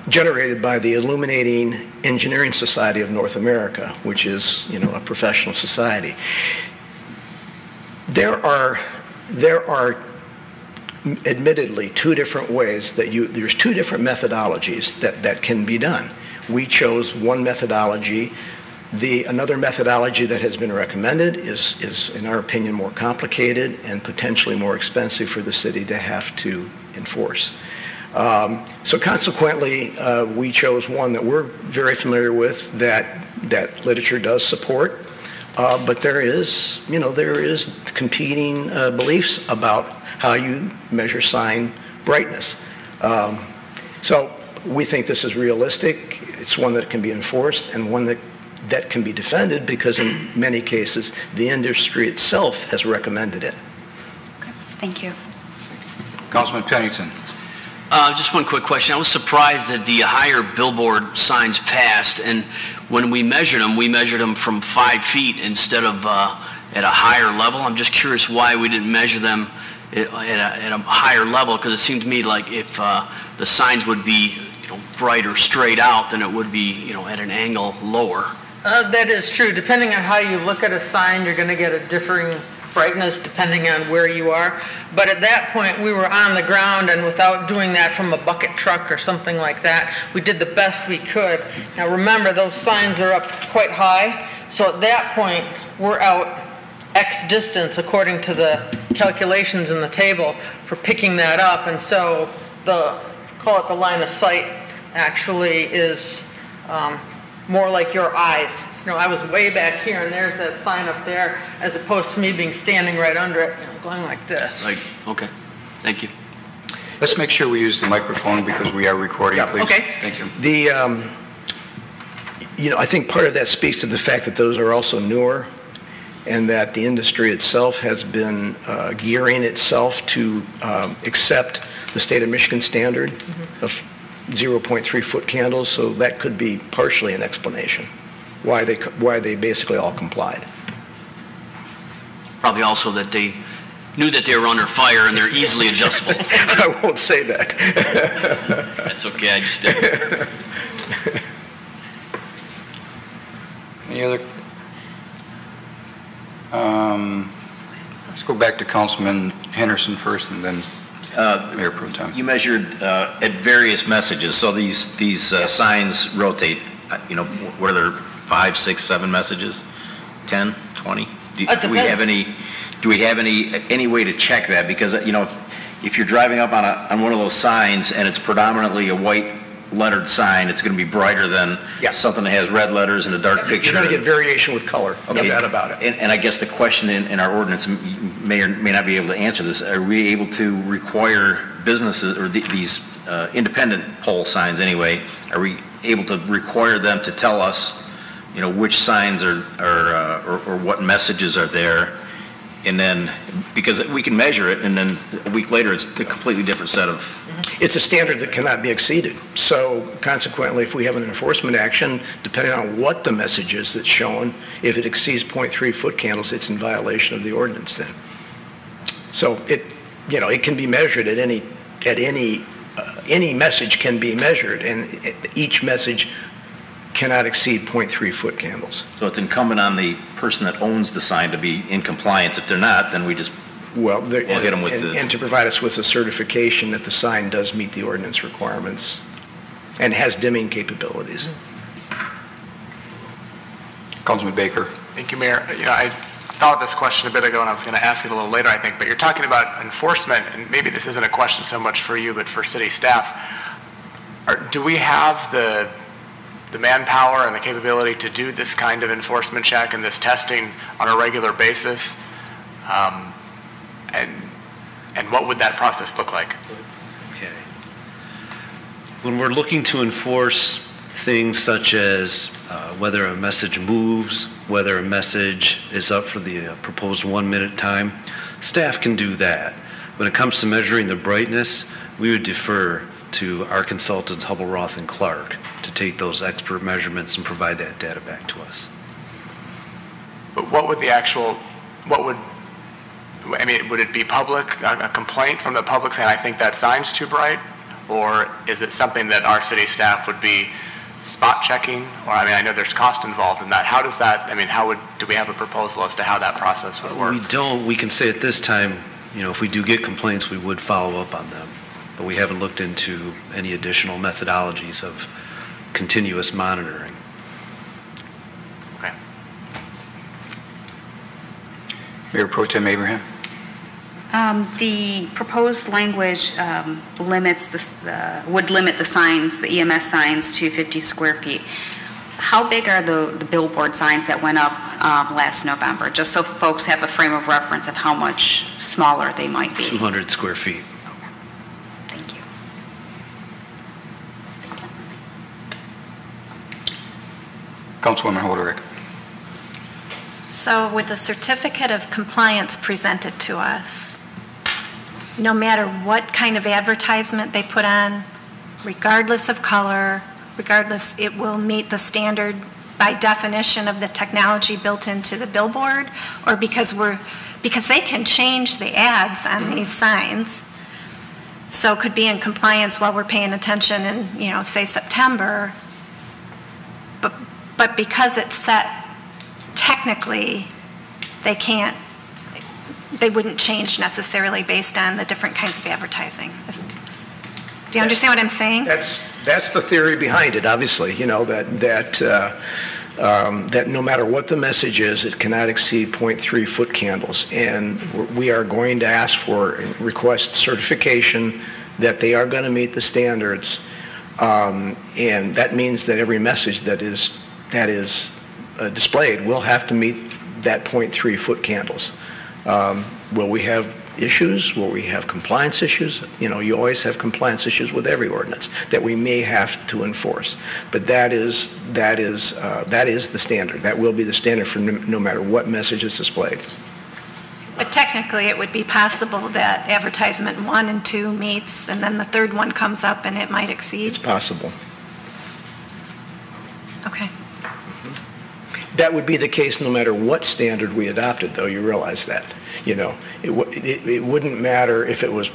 generated by the Illuminating Engineering Society of North America, which is a professional society. There are admittedly two different ways there's two different methodologies that can be done. We chose one methodology. Another methodology that has been recommended is in our opinion more complicated and potentially more expensive for the city to have to enforce. So consequently, we chose one that we're very familiar with, that literature does support. But there is competing beliefs about how you measure sign brightness. So we think this is realistic. It's one that can be enforced and one that can be defended because in many cases the industry itself has recommended it. Thank you. Councilman Pennington. Just one quick question. I was surprised that the higher billboard signs passed, and when we measured them from 5 feet instead of at a higher level. I'm just curious why we didn't measure them at a higher level, because it seemed to me like if the signs would be brighter straight out, then it would be at an angle lower. That is true. Depending on how you look at a sign, you're going to get a differing brightness depending on where you are. But at that point, we were on the ground, and without doing that from a bucket truck or something like that, we did the best we could. Now remember, those signs are up quite high, so at that point, we're out X distance according to the calculations in the table for picking that up, and so call it the line of sight actually is more like your eyes. I was way back here, and there's that sign up there, as opposed to me being standing right under it, going like this. Okay, thank you. Let's make sure we use the microphone because we are recording, please. Okay. Thank you. I think part of that speaks to the fact that those are also newer, and that the industry itself has been gearing itself to accept the state of Michigan standard of 0.3 foot candles, so that could be partially an explanation why they basically all complied. Probably also that they knew that they were under fire and they're easily adjustable. I won't say that. That's okay, I just did. Any other? Let's go back to Councilman Henderson first, and then Mayor Pro Tem. You measured at various messages, so these signs rotate. What are there? 5, 6, 7 messages? 10, 20? Do we have any way to check that? Because if you're driving up on one of those signs and it's predominantly a white lettered sign, it's going to be brighter than something that has red letters and a dark picture. You're going to get variation with color. Okay. No doubt about it. And I guess the question in our ordinance, you may or may not be able to answer this, are we able to require businesses, or these independent pole signs anyway, are we able to require them to tell us which signs or what messages are there, and then, because we can measure it, and then a week later it's a completely different set of... It's a standard that cannot be exceeded. So consequently, if we have an enforcement action, depending on what the message is that's shown, if it exceeds 0.3 foot candles, it's in violation of the ordinance then. So it can be measured at any message can be measured, and each message cannot exceed 0.3 foot candles. So it's incumbent on the person that owns the sign to be in compliance. If they're not, then we'll hit them with and to provide us with a certification that the sign does meet the ordinance requirements and has dimming capabilities. Councilman Baker. Thank you, Mayor. I thought this question a bit ago, and I was going to ask it a little later, I think, but you're talking about enforcement, and maybe this isn't a question so much for you, but for city staff. Do we have the manpower and the capability to do this kind of enforcement check and this testing on a regular basis? And what would that process look like? Okay. When we're looking to enforce things such as whether a message moves, whether a message is up for the proposed 1 minute time, staff can do that. When it comes to measuring the brightness, we would defer to our consultants, Hubble, Roth, and Clark, to take those expert measurements and provide that data back to us. But would it be public, a complaint from the public saying, I think that sign's too bright? Or is it something that our city staff would be spot checking? Or, I know there's cost involved in that. How does that, do we have a proposal as to how that process would work? We don't. We can say at this time, if we do get complaints, we would follow up on them. But we haven't looked into any additional methodologies of continuous monitoring. Okay. Mayor Pro Tem Abraham. The proposed language would limit the signs, the EMS signs, to 50 square feet. how big are the billboard signs that went up last November? Just so folks have a frame of reference of how much smaller they might be. 200 square feet. Thank you. Councilwoman Hoderick. So with the certificate of compliance presented to us, no matter what kind of advertisement they put on, regardless of color, regardless, it will meet the standard by definition of the technology built into the billboard, or because they can change the ads on these signs, so it could be in compliance while we're paying attention in, say September, but because it's set technically, they wouldn't change necessarily based on the different kinds of advertising. Do you understand what I'm saying? That's the theory behind it, obviously, that no matter what the message is, it cannot exceed 0.3 foot candles. And we are going to ask for, request certification that they are going to meet the standards. And that means that every message that is displayed will have to meet that 0.3 foot candles. Will we have issues? Will we have compliance issues? You always have compliance issues with every ordinance that we may have to enforce. But that is the standard. That will be the standard for no matter what message is displayed. But technically, it would be possible that advertisement 1 and 2 meets, and then the third one comes up and it might exceed? It's possible. Okay. That would be the case no matter what standard we adopted, though. You realize that. It wouldn't matter if it was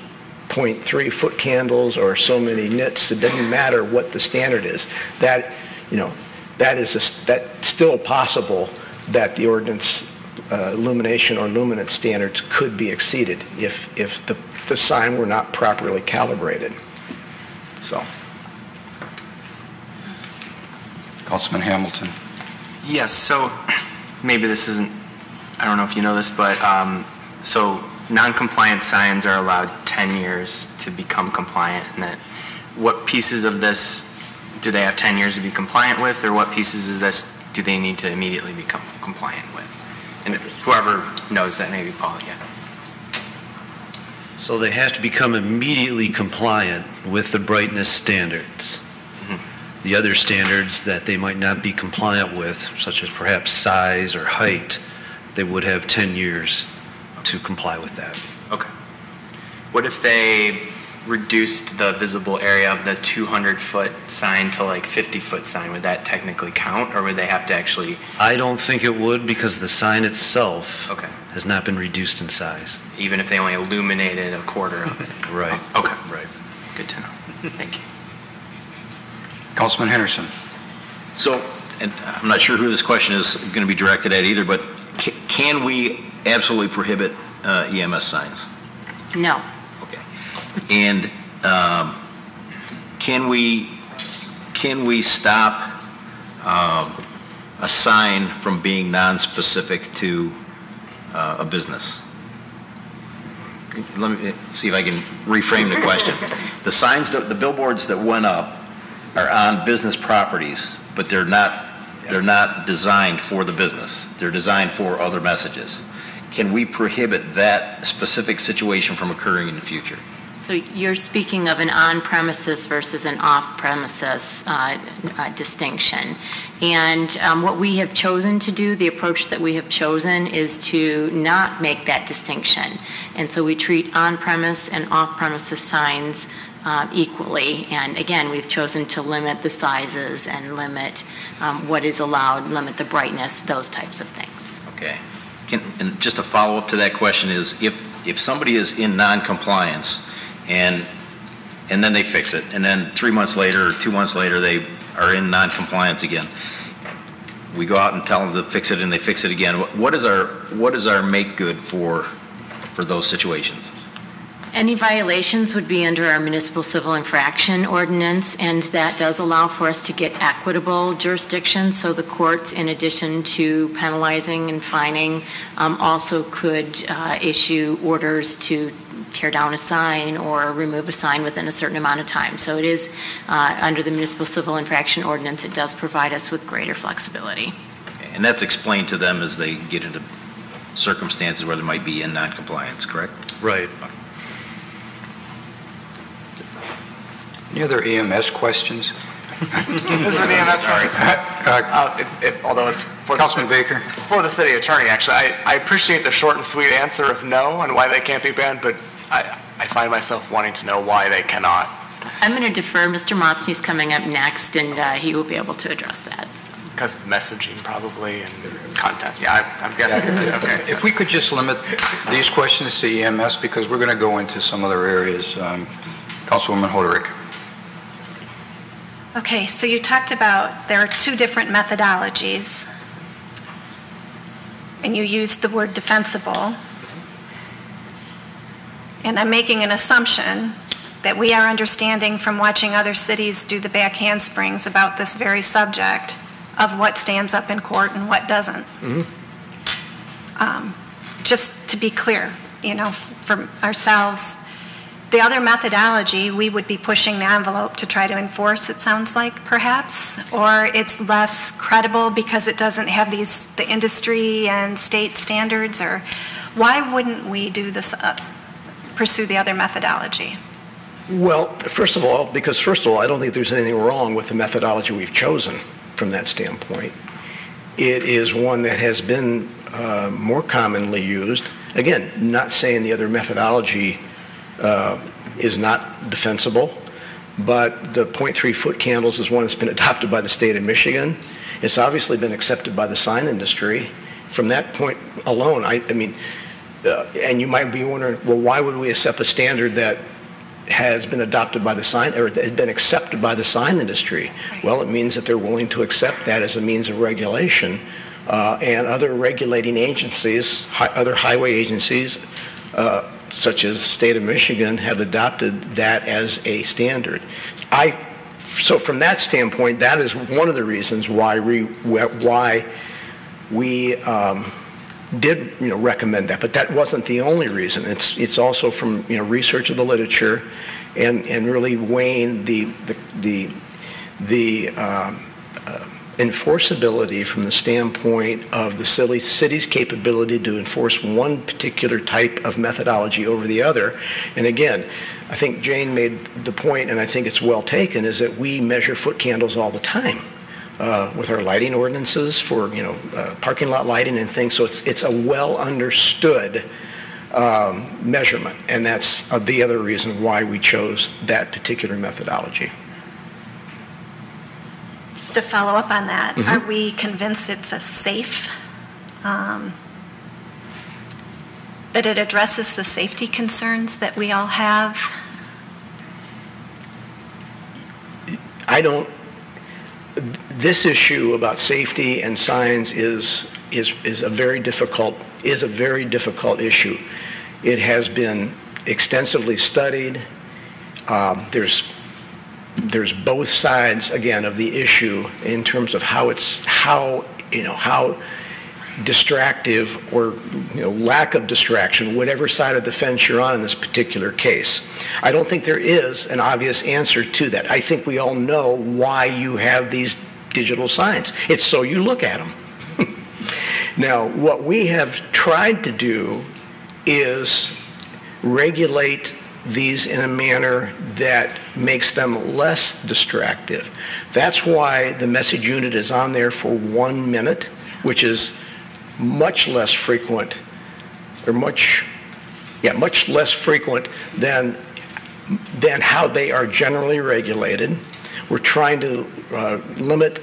0.3 foot candles or so many nits. It doesn't matter what the standard is. That's still possible that the ordinance illumination or luminance standards could be exceeded if the sign were not properly calibrated. So. Councilman Hamilton. Yes, so maybe this isn't, I don't know if you know this, but so non-compliant signs are allowed 10 years to become compliant, and that what pieces of this do they have 10 years to be compliant with, or what pieces of this do they need to immediately become compliant with? And whoever knows that, maybe Paul, yeah. So they have to become immediately compliant with the brightness standards. The other standards that they might not be compliant with, such as perhaps size or height, they would have 10 years to comply with that. Okay. What if they reduced the visible area of the 200-foot sign to like 50-foot sign? Would that technically count, or would they have to actually? I don't think it would, because the sign itself has not been reduced in size. Even if they only illuminated a quarter of it? Right. Okay. Right. Good to know. Thank you. Councilman Henderson. So, and I'm not sure who this question is going to be directed at either, but can we absolutely prohibit EMS signs? No. Okay. And can we stop a sign from being non-specific to a business? Let me see if I can reframe the question. The signs, the billboards that went up are on business properties, but they're not designed for the business. They're designed for other messages. Can we prohibit that specific situation from occurring in the future? So you're speaking of an on-premises versus an off-premises distinction. And what we have chosen to do, the approach that we have chosen, is to not make that distinction. And so we treat on-premise and off-premises signs equally. And again, we've chosen to limit the sizes and limit what is allowed, limit the brightness, those types of things. Okay. And just a follow-up to that question is, if somebody is in non-compliance and then they fix it, and then 3 months later or 2 months later they are in non-compliance again, we go out and tell them to fix it and they fix it again. What is our make good for those situations? Any violations would be under our municipal civil infraction ordinance, and that does allow for us to get equitable jurisdiction. So the courts, in addition to penalizing and fining, also could issue orders to tear down a sign or remove a sign within a certain amount of time. So it is, under the Municipal Civil Infraction Ordinance, it does provide us with greater flexibility. And that's explained to them as they get into circumstances where there might be in non-compliance, correct? Right. Any other EMS questions? This is an EMS question. Although it's for Councilman Baker. It's for the city attorney, actually. I appreciate the short and sweet answer of no and why they can't be banned, but I find myself wanting to know why they cannot. I'm going to defer. Mr. Motzny's coming up next, and he will be able to address that. So. Because of the messaging, probably, and content. Yeah, I'm guessing. Okay. If we could just limit these questions to EMS, because we're going to go into some other areas. Councilwoman Hoderick. Okay, so you talked about there are two different methodologies, and you used the word defensible. And I'm making an assumption that we are understanding from watching other cities do the back handsprings about this very subject of what stands up in court and what doesn't. Just to be clear, for ourselves, the other methodology, we would be pushing the envelope to try to enforce, it sounds like, perhaps, or it's less credible because it doesn't have the industry and state standards, or why wouldn't we do this, pursue the other methodology? Well, first of all, I don't think there's anything wrong with the methodology we've chosen from that standpoint. It is one that has been more commonly used. Again, not saying the other methodology is not defensible, but the 0.3 foot candles is one that's been adopted by the state of Michigan. It's obviously been accepted by the sign industry. From that point alone, and you might be wondering, well, why would we accept a standard that has been adopted by the sign, or has been accepted by the sign industry? Well, it means that they're willing to accept that as a means of regulation, and other regulating agencies, other highway agencies, such as the state of Michigan, have adopted that as a standard. So from that standpoint, that is one of the reasons why we did recommend that, but that wasn't the only reason. It's also from research of the literature, and really weighing the enforceability from the standpoint of the city's capability to enforce one particular type of methodology over the other. And again, I think Jane made the point, and I think it's well taken, is that we measure foot candles all the time. With our lighting ordinances for parking lot lighting and things, so it's a well understood measurement, and that's the other reason why we chose that particular methodology. Just to follow up on that, are we convinced it's a safe, that it addresses the safety concerns that we all have? This issue about safety and signs is a very difficult issue. It has been extensively studied. There's both sides again of the issue in terms of how distractive or lack of distraction, whatever side of the fence you're on in this particular case. I don't think there is an obvious answer to that. I think we all know why you have these digital signs. It's so you look at them. Now, what we have tried to do is regulate these in a manner that makes them less distractive. That's why the message unit is on there for 1 minute, which is much less frequent, or much less frequent than how they are generally regulated. We're trying to limit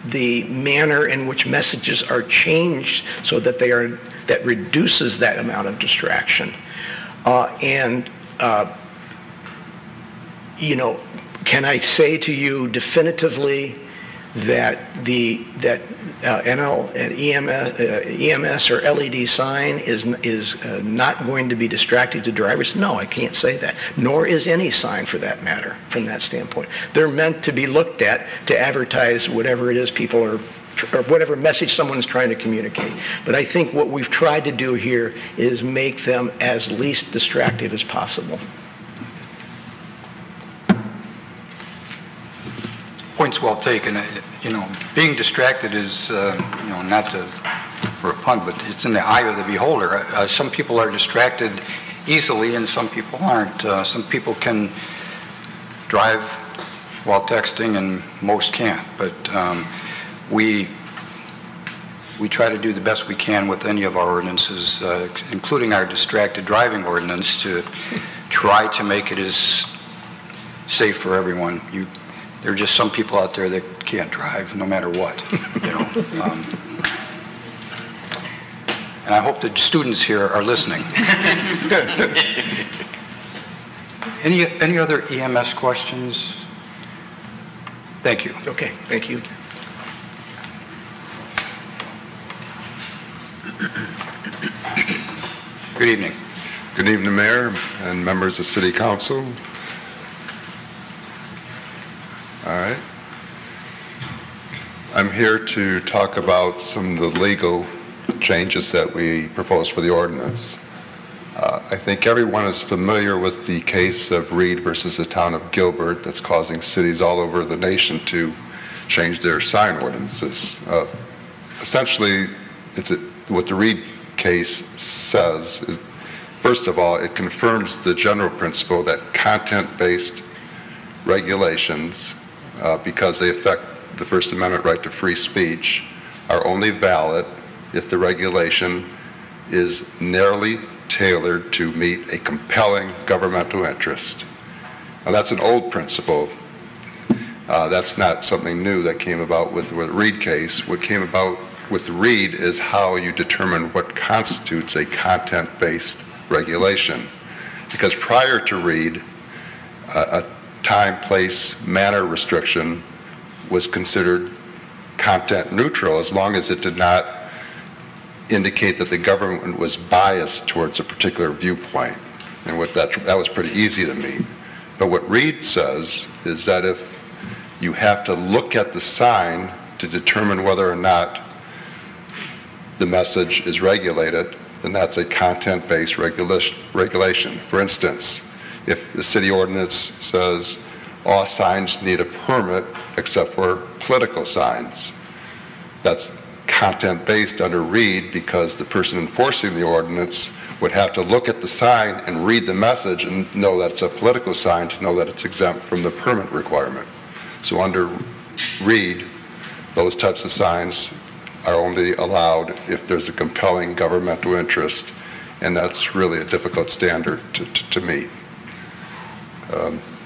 the manner in which messages are changed so that that reduces that amount of distraction. Can I say to you definitively that EMS or LED sign is not going to be distracting to drivers? No, I can't say that. Nor is any sign, for that matter, from that standpoint. They're meant to be looked at to advertise whatever it is people are or whatever message someone's trying to communicate. But I think what we've tried to do here is make them as least distractive as possible. Point's well taken. You know, being distracted is, you know, not to, for a pun, but it's in the eye of the beholder. Some people are distracted easily and some people aren't. Some people can drive while texting and most can't. But we try to do the best we can with any of our ordinances, including our distracted driving ordinance, to try to make it as safe for everyone. There are just some people out there that can't drive no matter what, you know. And I hope the students here are listening. Any other EMS questions? Thank you. Okay, thank you. Good evening. Good evening, Mayor and members of City Council. All right. I'm here to talk about some of the legal changes that we propose for the ordinance. I think everyone is familiar with the case of Reed versus the town of Gilbert that's causing cities all over the nation to change their sign ordinances. Essentially, what the Reed case says is, first of all, it confirms the general principle that content-based regulations, because they affect the First Amendment right to free speech, are only valid if the regulation is narrowly tailored to meet a compelling governmental interest. Now, that's an old principle. That's not something new that came about with the Reed case. What came about with Reed is how you determine what constitutes a content-based regulation. Because prior to Reed, a time, place, manner restriction was considered content neutral as long as it did not indicate that the government was biased towards a particular viewpoint. And that was pretty easy to meet. But what Reed says is that if you have to look at the sign to determine whether or not the message is regulated, then that's a content-based regulation. For instance, if the city ordinance says all signs need a permit except for political signs, that's content-based under Reed because the person enforcing the ordinance would have to look at the sign and read the message and know that it's a political sign to know that it's exempt from the permit requirement. So under Reed, those types of signs are only allowed if there's a compelling governmental interest, and that's really a difficult standard to meet.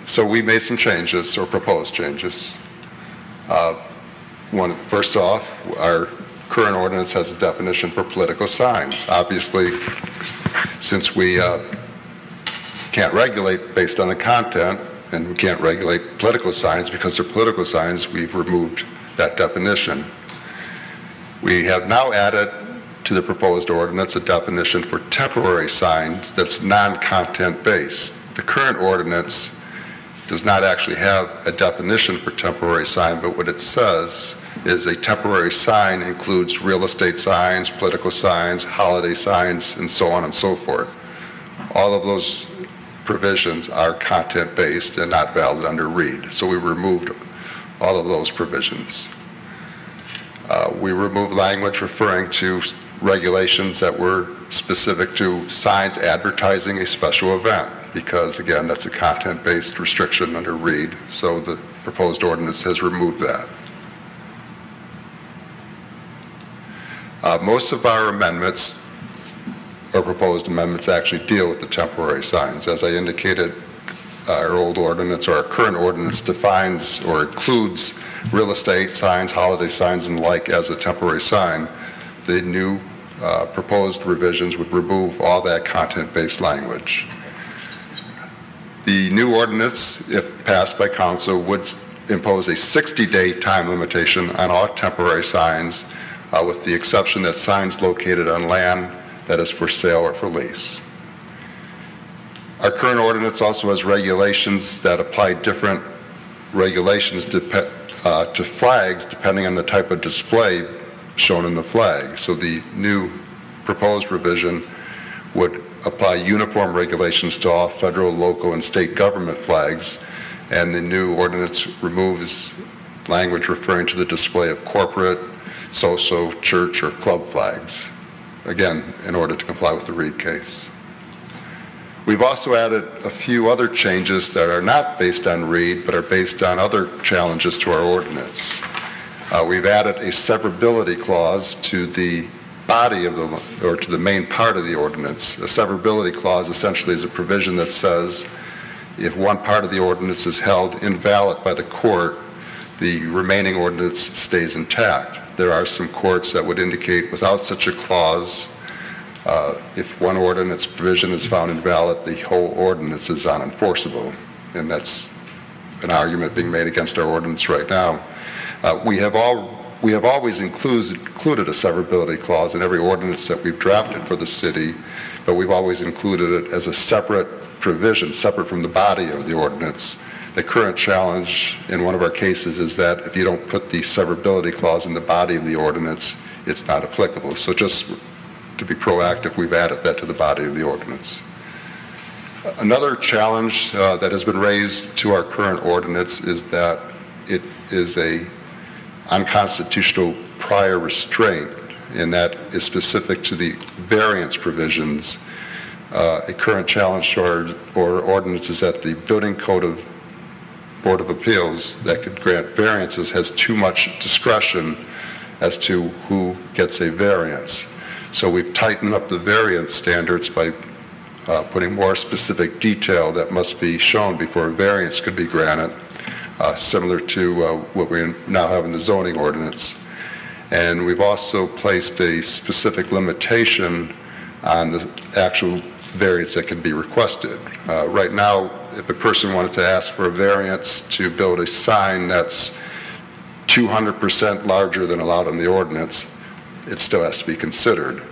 So we made some changes, or proposed changes. First off, our current ordinance has a definition for political signs. Obviously, since we can't regulate based on the content, and we can't regulate political signs because they're political signs, we've removed that definition. We have now added to the proposed ordinance a definition for temporary signs that's non-content based. The current ordinance does not actually have a definition for temporary sign, but what it says is a temporary sign includes real estate signs, political signs, holiday signs, and so on and so forth. All of those provisions are content-based and not valid under Reed, so we removed all of those provisions. We removed language referring to regulations that were specific to signs advertising a special event, because again, that's a content-based restriction under Reed, so the proposed ordinance has removed that. Most of our amendments, or proposed amendments, actually deal with the temporary signs. As I indicated, our old ordinance, or our current ordinance, defines or includes real estate signs, holiday signs, and the like as a temporary sign. The new proposed revisions would remove all that content-based language. The new ordinance, if passed by council, would impose a 60-day time limitation on all temporary signs, with the exception that signs located on land that is for sale or for lease. Our current ordinance also has regulations that apply different regulations to flags depending on the type of display shown in the flag. So the new proposed revision would apply uniform regulations to all federal, local, and state government flags, and the new ordinance removes language referring to the display of corporate, social, church, or club flags, again, in order to comply with the Reed case. We've also added a few other changes that are not based on Reed, but are based on other challenges to our ordinance. We've added a severability clause to the body of or to the main part of the ordinance. A severability clause essentially is a provision that says if one part of the ordinance is held invalid by the court, the remaining ordinance stays intact. There are some courts that would indicate without such a clause, if one ordinance provision is found invalid, the whole ordinance is unenforceable. And that's an argument being made against our ordinance right now. We have always included a severability clause in every ordinance that we've drafted for the city, but we've always included it as a separate provision, separate from the body of the ordinance. The current challenge in one of our cases is that if you don't put the severability clause in the body of the ordinance, it's not applicable. So just to be proactive, we've added that to the body of the ordinance. Another challenge that has been raised to our current ordinance is that it is a unconstitutional prior restraint, and that is specific to the variance provisions. A current challenge to our ordinance is that the Building Code of Board of Appeals that could grant variances has too much discretion as to who gets a variance. So we've tightened up the variance standards by putting more specific detail that must be shown before a variance could be granted, similar to what we now have in the zoning ordinance. And we've also placed a specific limitation on the actual variance that can be requested. Right now, if a person wanted to ask for a variance to build a sign that's 200% larger than allowed in the ordinance, it still has to be considered.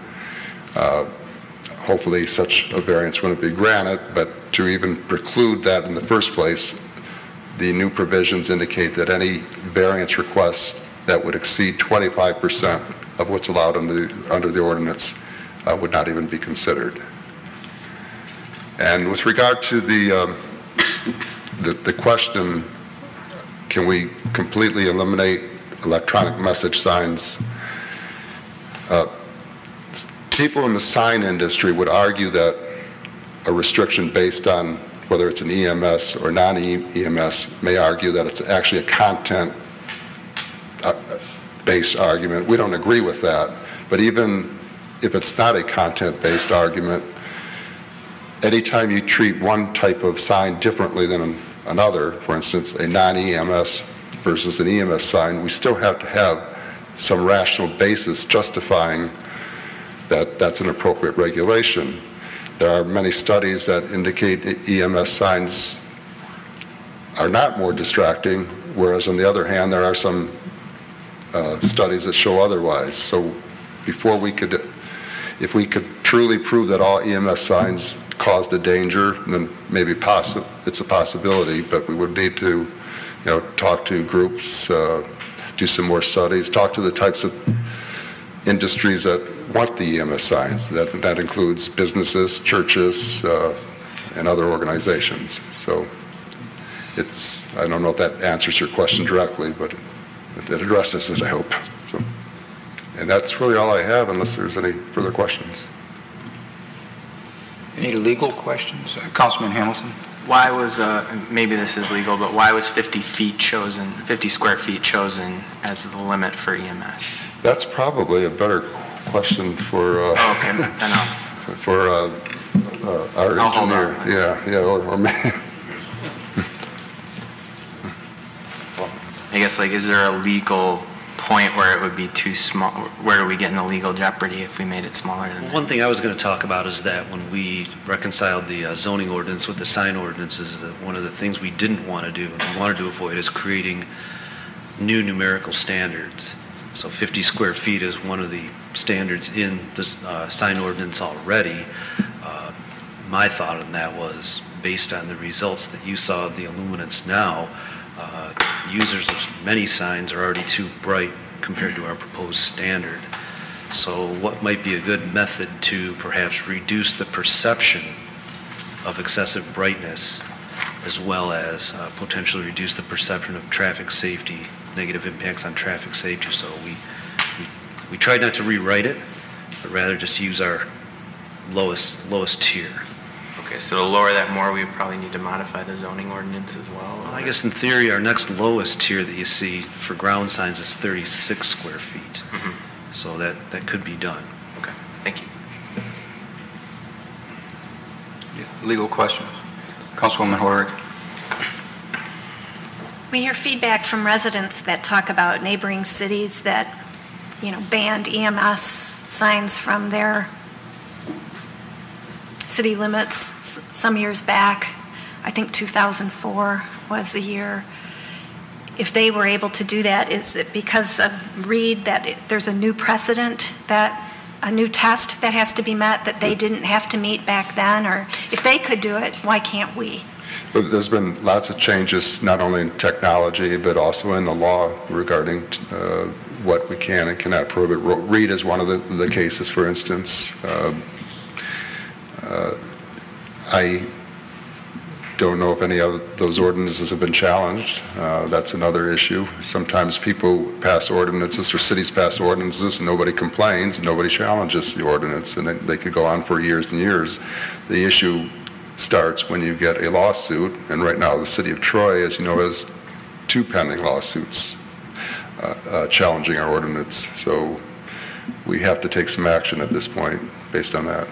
Hopefully such a variance wouldn't be granted, but to even preclude that in the first place, the new provisions indicate that any variance request that would exceed 25% of what's allowed under the ordinance would not even be considered. And with regard to the question, can we completely eliminate electronic message signs? People in the sign industry would argue that a restriction based on whether it's an EMS or non-EMS may argue that it's actually a content-based argument. We don't agree with that. But even if it's not a content-based argument, anytime you treat one type of sign differently than another, for instance, a non-EMS versus an EMS sign, we still have to have some rational basis justifying that that's an appropriate regulation. There are many studies that indicate EMS signs are not more distracting, whereas on the other hand, there are some studies that show otherwise. So before we could, if we could truly prove that all EMS signs caused a danger, then maybe it's a possibility, but we would need to, talk to groups, do some more studies, talk to the types of industries that want the EMS signs. That includes businesses, churches, and other organizations. So I don't know if that answers your question directly, but it addresses it, I hope. So, and that's really all I have, unless there's any further questions. Any legal questions? Councilman Hamilton? Why was, maybe this is legal, but why was 50 square feet chosen as the limit for EMS? That's probably a better question for our engineer. Or me. I guess, is there a legal point where it would be too small? Where do we get into legal jeopardy if we made it smaller than that? One thing I was going to talk about is that when we reconciled the zoning ordinance with the sign ordinances, that one of the things we didn't want to do and we wanted to avoid is creating new numerical standards. So 50 square feet is one of the standards in the sign ordinance already. My thought on that was, based on the results that you saw of the illuminance now, Users of many signs are already too bright compared to our proposed standard. So what might be a good method to perhaps reduce the perception of excessive brightness, as well as potentially reduce the perception of traffic safety, negative impacts on traffic safety. So we tried not to rewrite it, but rather just use our lowest tier. Okay, so to lower that more, we probably need to modify the zoning ordinance as well? Well, I guess in theory, our next lowest tier that you see for ground signs is 36 square feet. So that could be done. Okay, thank you. Legal questions? Councilwoman Hoderick. We hear feedback from residents that talk about neighboring cities that, banned EMS signs from their city limits some years back. I think 2004 was the year. If they were able to do that, is it because of Reed that there's a new precedent, that a new test that has to be met that they didn't have to meet back then? Or if they could do it, why can't we? Well, there's been lots of changes, not only in technology, but also in the law regarding what we can and cannot prohibit. Reed is one of the cases, for instance. I don't know if any of those ordinances have been challenged. That's another issue. Sometimes people pass ordinances, or cities pass ordinances, and nobody complains, nobody challenges the ordinance, and they could go on for years and years. The issue starts when you get a lawsuit, and right now the city of Troy, as you know, has 2 pending lawsuits challenging our ordinance. So we have to take some action at this point based on that.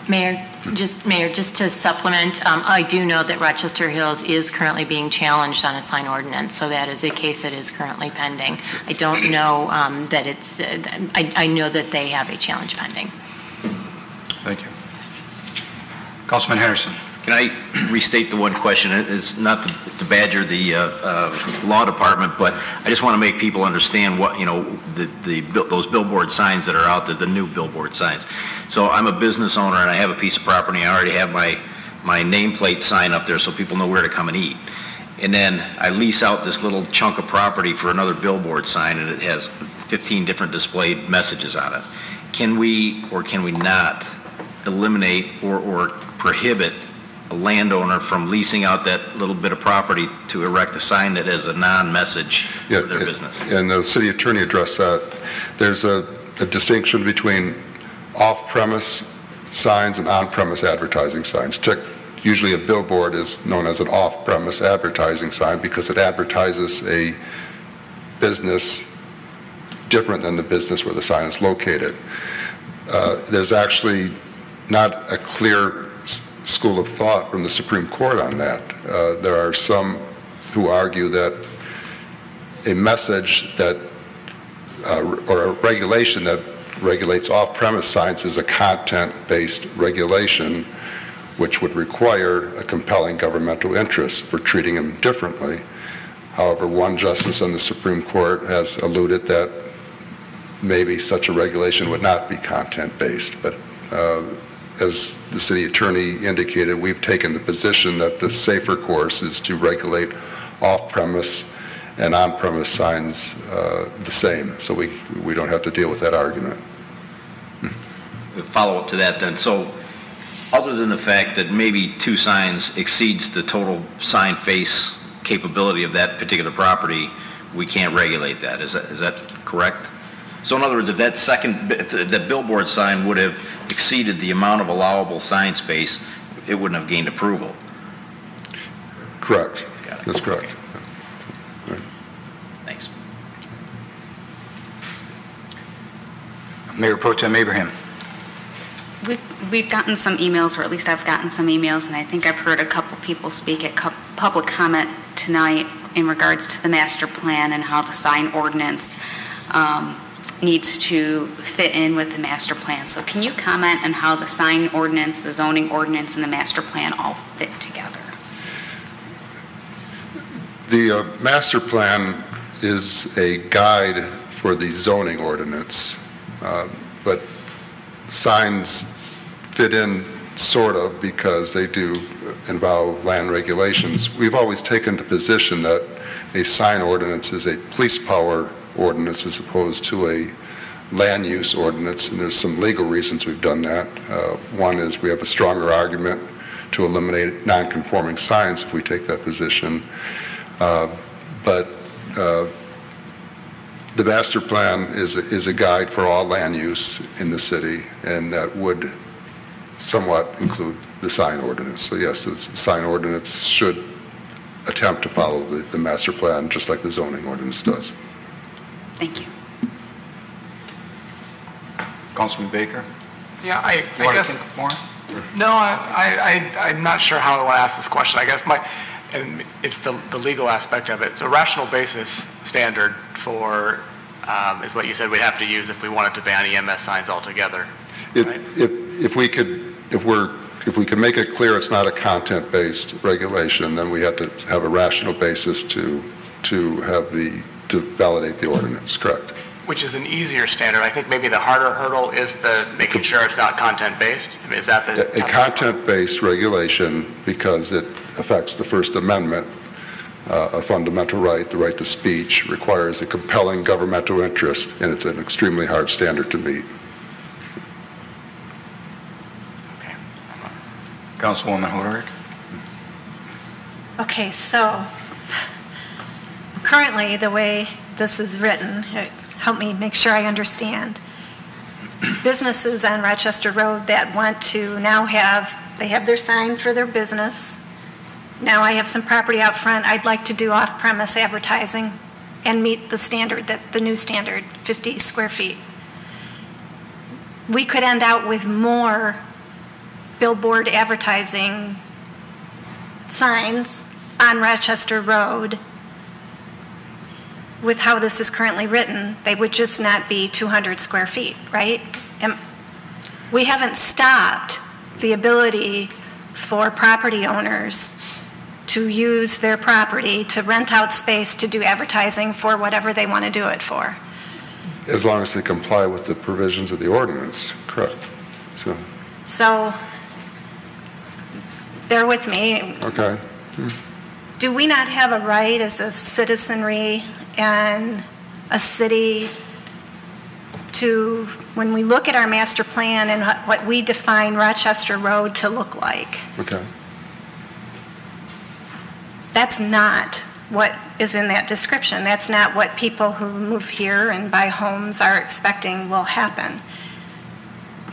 Mayor, just to supplement, I do know that Rochester Hills is currently being challenged on a sign ordinance, so that is a case that is currently pending. I don't know that it's, I know that they have a challenge pending. Thank you. Councilman Henderson. Can I restate the one question? It's not to badger the law department, but I just want to make people understand what, those billboard signs that are out there, the new billboard signs. So I'm a business owner and I have a piece of property. I already have my nameplate sign up there so people know where to come and eat. And then I lease out this little chunk of property for another billboard sign, and it has 15 different displayed messages on it. Can we or can we not eliminate or prohibit a landowner from leasing out that little bit of property to erect a sign that is a non-message for their business? And the city attorney addressed that. There's a distinction between off-premise signs and on-premise advertising signs. Usually a billboard is known as an off-premise advertising sign because it advertises a business different than the business where the sign is located. There's actually not a clear school of thought from the Supreme Court on that. There are some who argue that a message that, or a regulation that regulates off-premise signs is a content-based regulation, which would require a compelling governmental interest for treating them differently. However, one justice on the Supreme Court has alluded that maybe such a regulation would not be content-based, but as the city attorney indicated, we've taken the position that the safer course is to regulate off-premise and on-premise signs the same, so we don't have to deal with that argument. Follow up to that then. So other than the fact that maybe 2 signs exceeds the total sign face capability of that particular property, we can't regulate that. Is that correct? So in other words, if that billboard sign would have exceeded the amount of allowable sign space, it wouldn't have gained approval. Correct. That's correct. Right. Thanks. Mayor Pro Tem Abraham. We've gotten some emails, or at least I've gotten some emails, and I think I've heard a couple people speak at public comment tonight in regards to the master plan and how the sign ordinance needs to fit in with the master plan. So can you comment on how the sign ordinance, the zoning ordinance, and the master plan all fit together? The master plan is a guide for the zoning ordinance, but signs fit in sort of, because they do involve land regulations. We've always taken the position that a sign ordinance is a police power ordinance as opposed to a land use ordinance, and there's some legal reasons we've done that. One is we have a stronger argument to eliminate non-conforming signs if we take that position. But the master plan is a guide for all land use in the city, and that would somewhat include the sign ordinance. So yes, the sign ordinance should attempt to follow the master plan just like the zoning ordinance does. Thank you. Councilman Baker? Yeah, I want guess. to think more? No, I'm not sure how I want to ask this question. I guess and it's the legal aspect of it. So rational basis standard for, is what you said we'd have to use if we wanted to ban EMS signs altogether. Right? If we could make it clear it's not a content-based regulation, then we have to have a rational basis to validate the ordinance, correct? Which is an easier standard. I think maybe the harder hurdle is the making sure it's not content-based. I mean, is that the... A content-based regulation, because it affects the First Amendment, a fundamental right, the right to speech, requires a compelling governmental interest, and it's an extremely hard standard to meet. Councilwoman Hoderick? Okay, so currently the way this is written, help me make sure I understand. Businesses on Rochester Road that want to now they have their sign for their business. Now I have some property out front. I'd like to do off-premise advertising and meet the standard, the new standard, 50 square feet. We could end out with more billboard advertising signs on Rochester Road. With how this is currently written, they would just not be 200 square feet, right? And we haven't stopped the ability for property owners to use their property to rent out space to do advertising for whatever they want to do it for. As long as they comply with the provisions of the ordinance, correct. So bear with me. Okay. Do we not have a right as a citizenry and a city to, when we look at our master plan and what we define Rochester Road to look like? Okay. That's not what is in that description. That's not what people who move here and buy homes are expecting will happen.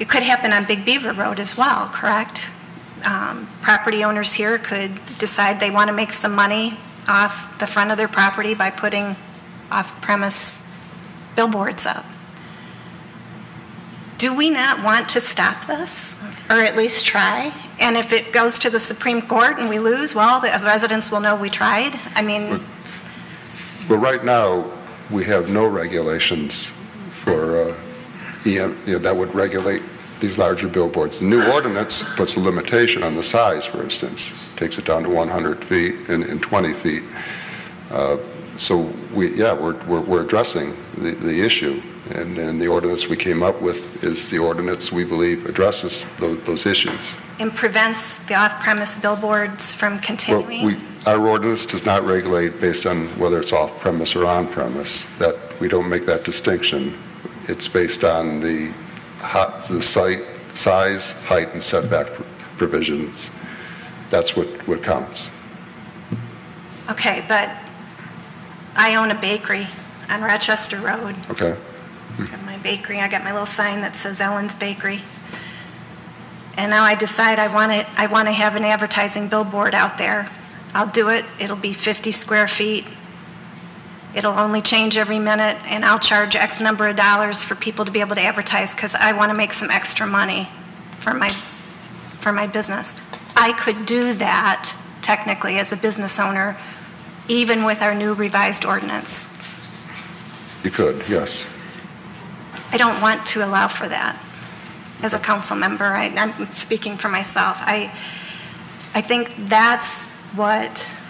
It could happen on Big Beaver Road as well, correct? Property owners here could decide they want to make some money off the front of their property by putting off-premise billboards up. Do we not want to stop this, or at least try? And if it goes to the Supreme Court and we lose, well, the residents will know we tried. I mean... But right now, we have no regulations for that would regulate these larger billboards. The new ordinance puts a limitation on the size, for instance. Takes it down to 100 feet and 20 feet. So we're addressing the issue, and the ordinance we came up with is the ordinance we believe addresses those issues. And prevents the off-premise billboards from continuing? Well, our ordinance does not regulate based on whether it's off-premise or on-premise. That we don't make that distinction. It's based on the site size, height, and setback provisions. That's what counts. Okay, but I own a bakery on Rochester Road. Okay. I got my bakery. I got my little sign that says Ellen's Bakery. And now I decide I want to have an advertising billboard out there. I'll do it. It'll be 50 square feet. It'll only change every minute, and I'll charge X number of dollars for people to be able to advertise because I want to make some extra money for my business. I could do that technically as a business owner, even with our new revised ordinance. You could, yes. I don't want to allow for that. As a council member, I'm speaking for myself. I think that's what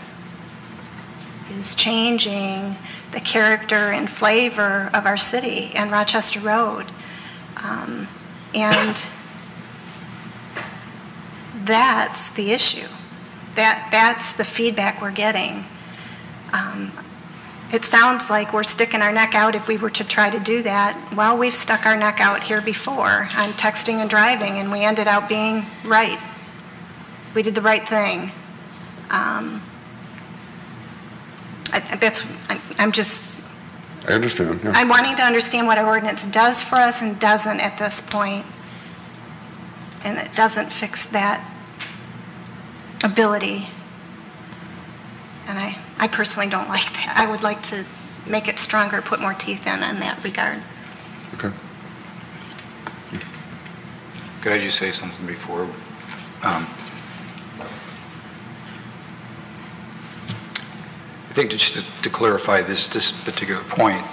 is changing the character and flavor of our city and Rochester Road. And that's the issue. That's the feedback we're getting. It sounds like we're sticking our neck out if we were to try to do that. Well, we've stuck our neck out here before on texting and driving, and we ended up being right. We did the right thing. I'm understand. Yeah. I'm wanting to understand what our ordinance does for us and doesn't at this point, and it doesn't fix that ability. And I personally don't like that. I would like to make it stronger, put more teeth in that regard. Okay. Could I just say something before? I think just to clarify this particular point,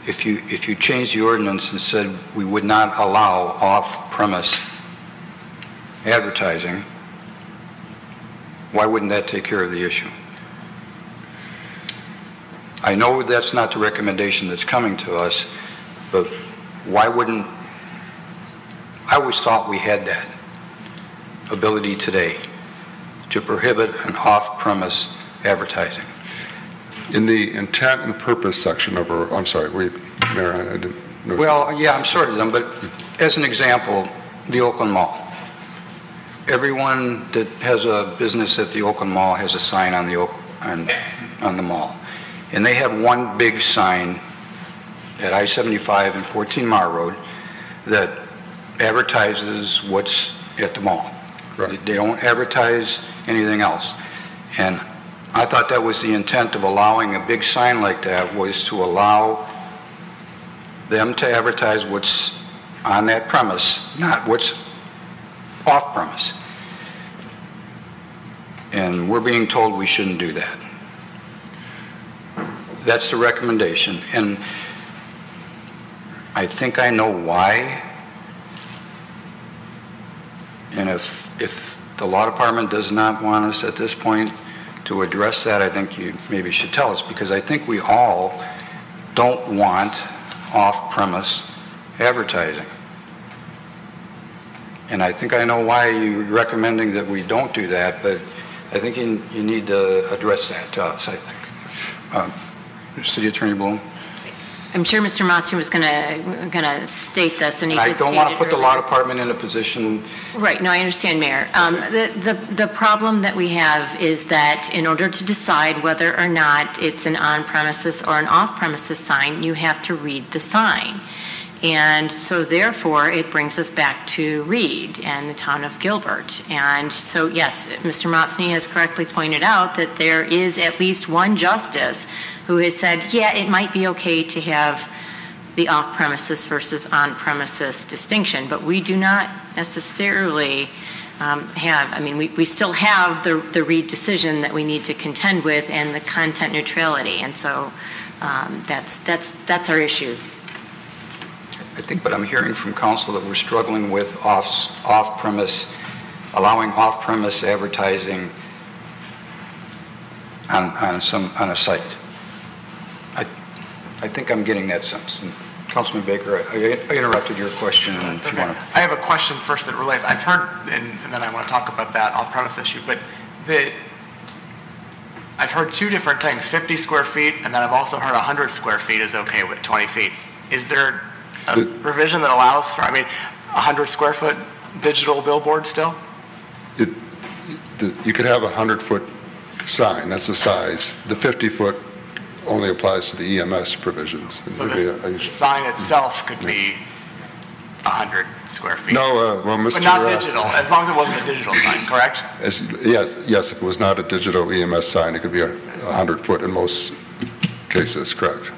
if you change the ordinance and said we would not allow off-premise advertising, why wouldn't that take care of the issue? I know that's not the recommendation that's coming to us, but why wouldn't, I always thought we had that ability today to prohibit an off-premise advertising. In the intent and purpose section of our, I'm sorry, Mayor, I didn't know. Well, yeah, I'm sort of them, but as an example, the Oakland Mall. Everyone that has a business at the Oakland Mall has a sign on the mall. And they have one big sign at I-75 and 14 Mile Road that advertises what's at the mall. Right. They don't advertise anything else. And I thought that was the intent of allowing a big sign like that, was to allow them to advertise what's on that premise, not what's off-premise. And we're being told we shouldn't do that. That's the recommendation. And I think I know why. And if the law department does not want us at this point to address that, I think you maybe should tell us, because I think we all don't want off-premise advertising. And I think I know why you're recommending that we don't do that, but I think you need to address that to us, I think. City Attorney Bloom? I'm sure Mr. Motsi was going to state this, and he did state it. I don't want to put the law department in a position. Right. No, I understand, Mayor. The problem that we have is that in order to decide whether or not it's an on-premises or an off-premises sign, you have to read the sign. And so therefore, it brings us back to Reed and the town of Gilbert. And so, yes, Mr. Motsney has correctly pointed out that there is at least one justice who has said, yeah, it might be okay to have the off-premises versus on-premises distinction, but we do not necessarily we still have the Reed decision that we need to contend with and the content neutrality. And so that's our issue. I think, but I'm hearing from council that we're struggling with off-premise, allowing off-premise advertising on a site. I think I'm getting that sense. And Councilman Baker, I interrupted your question. And if you want to... I have a question first that relates. I've heard, and then I want to talk about that off-premise issue, but I've heard two different things, 50 square feet, and then I've also heard 100 square feet is okay with 20 feet. Is there a provision that allows for, 100 square foot digital billboard still? You could have a 100-foot sign, that's the size. The 50-foot only applies to the EMS provisions. So the sign itself could be 100 square feet? No, well, Mr. But not digital, as long as it wasn't a digital sign, correct? Yes, if it was not a digital EMS sign, it could be a 100-foot in most cases, correct.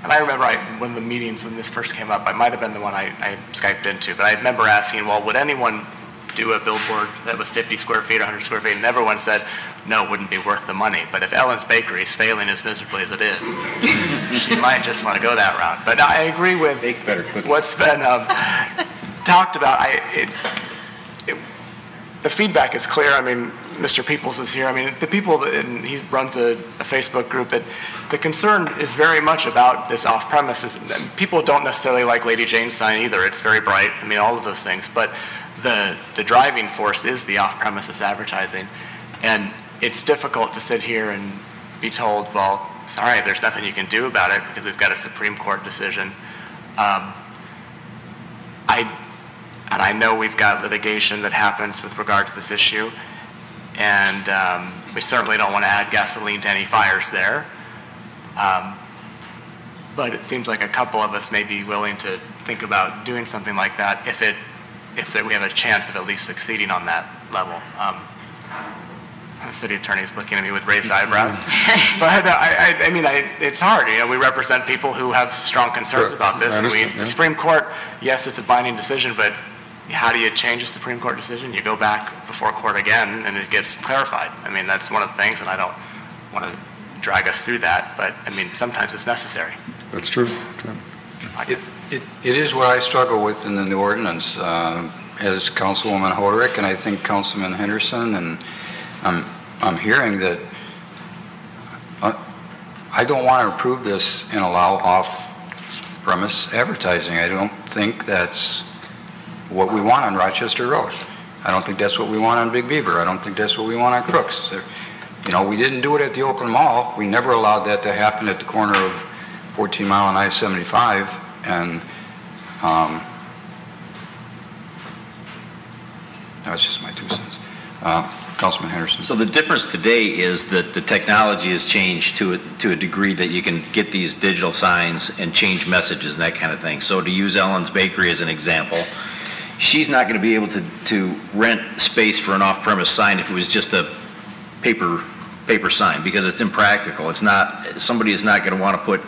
And I remember when this first came up, I might have been the one I Skyped into, but I remember asking, well, would anyone do a billboard that was 50 square feet, 100 square feet? And everyone said, no, it wouldn't be worth the money. But if Ellen's Bakery is failing as miserably as it is, she might just want to go that route. But I agree with what's been talked about. the feedback is clear. I mean, Mr. Peoples is here. I mean, the people, and he runs a Facebook group, that the concern is very much about this off-premises. And people don't necessarily like Lady Jane's sign either. It's very bright. I mean, all of those things. But the driving force is the off-premises advertising. And it's difficult to sit here and be told, well, sorry, there's nothing you can do about it because we've got a Supreme Court decision. I know we've got litigation that happens with regard to this issue, and we certainly don't want to add gasoline to any fires there. But it seems like a couple of us may be willing to think about doing something like that if we have a chance of at least succeeding on that level. The city attorney's looking at me with raised eyebrows. But I mean, it's hard. You know, we represent people who have strong concerns about this. And the Supreme Court, yes, it's a binding decision, but how do you change a Supreme Court decision? You go back before court again, and it gets clarified. I mean, that's one of the things, and I don't want to drag us through that, but I mean, sometimes it's necessary. That's true. It is what I struggle with in the new ordinance, as Councilwoman Hoderick, and I think Councilman Henderson, and I'm hearing that I don't want to approve this and allow off-premise advertising. I don't think that's what we want on Rochester Road. I don't think that's what we want on Big Beaver. I don't think that's what we want on Crooks. You know, we didn't do it at the Oakland Mall. We never allowed that to happen at the corner of 14 Mile and I-75. And that's just my 2 cents. Councilman Henderson. So the difference today is that the technology has changed to a degree that you can get these digital signs and change messages and that kind of thing. So to use Ellen's Bakery as an example, she's not going to be able to rent space for an off-premise sign if it was just a paper sign, because it's impractical. It's not, somebody is not going to want to put,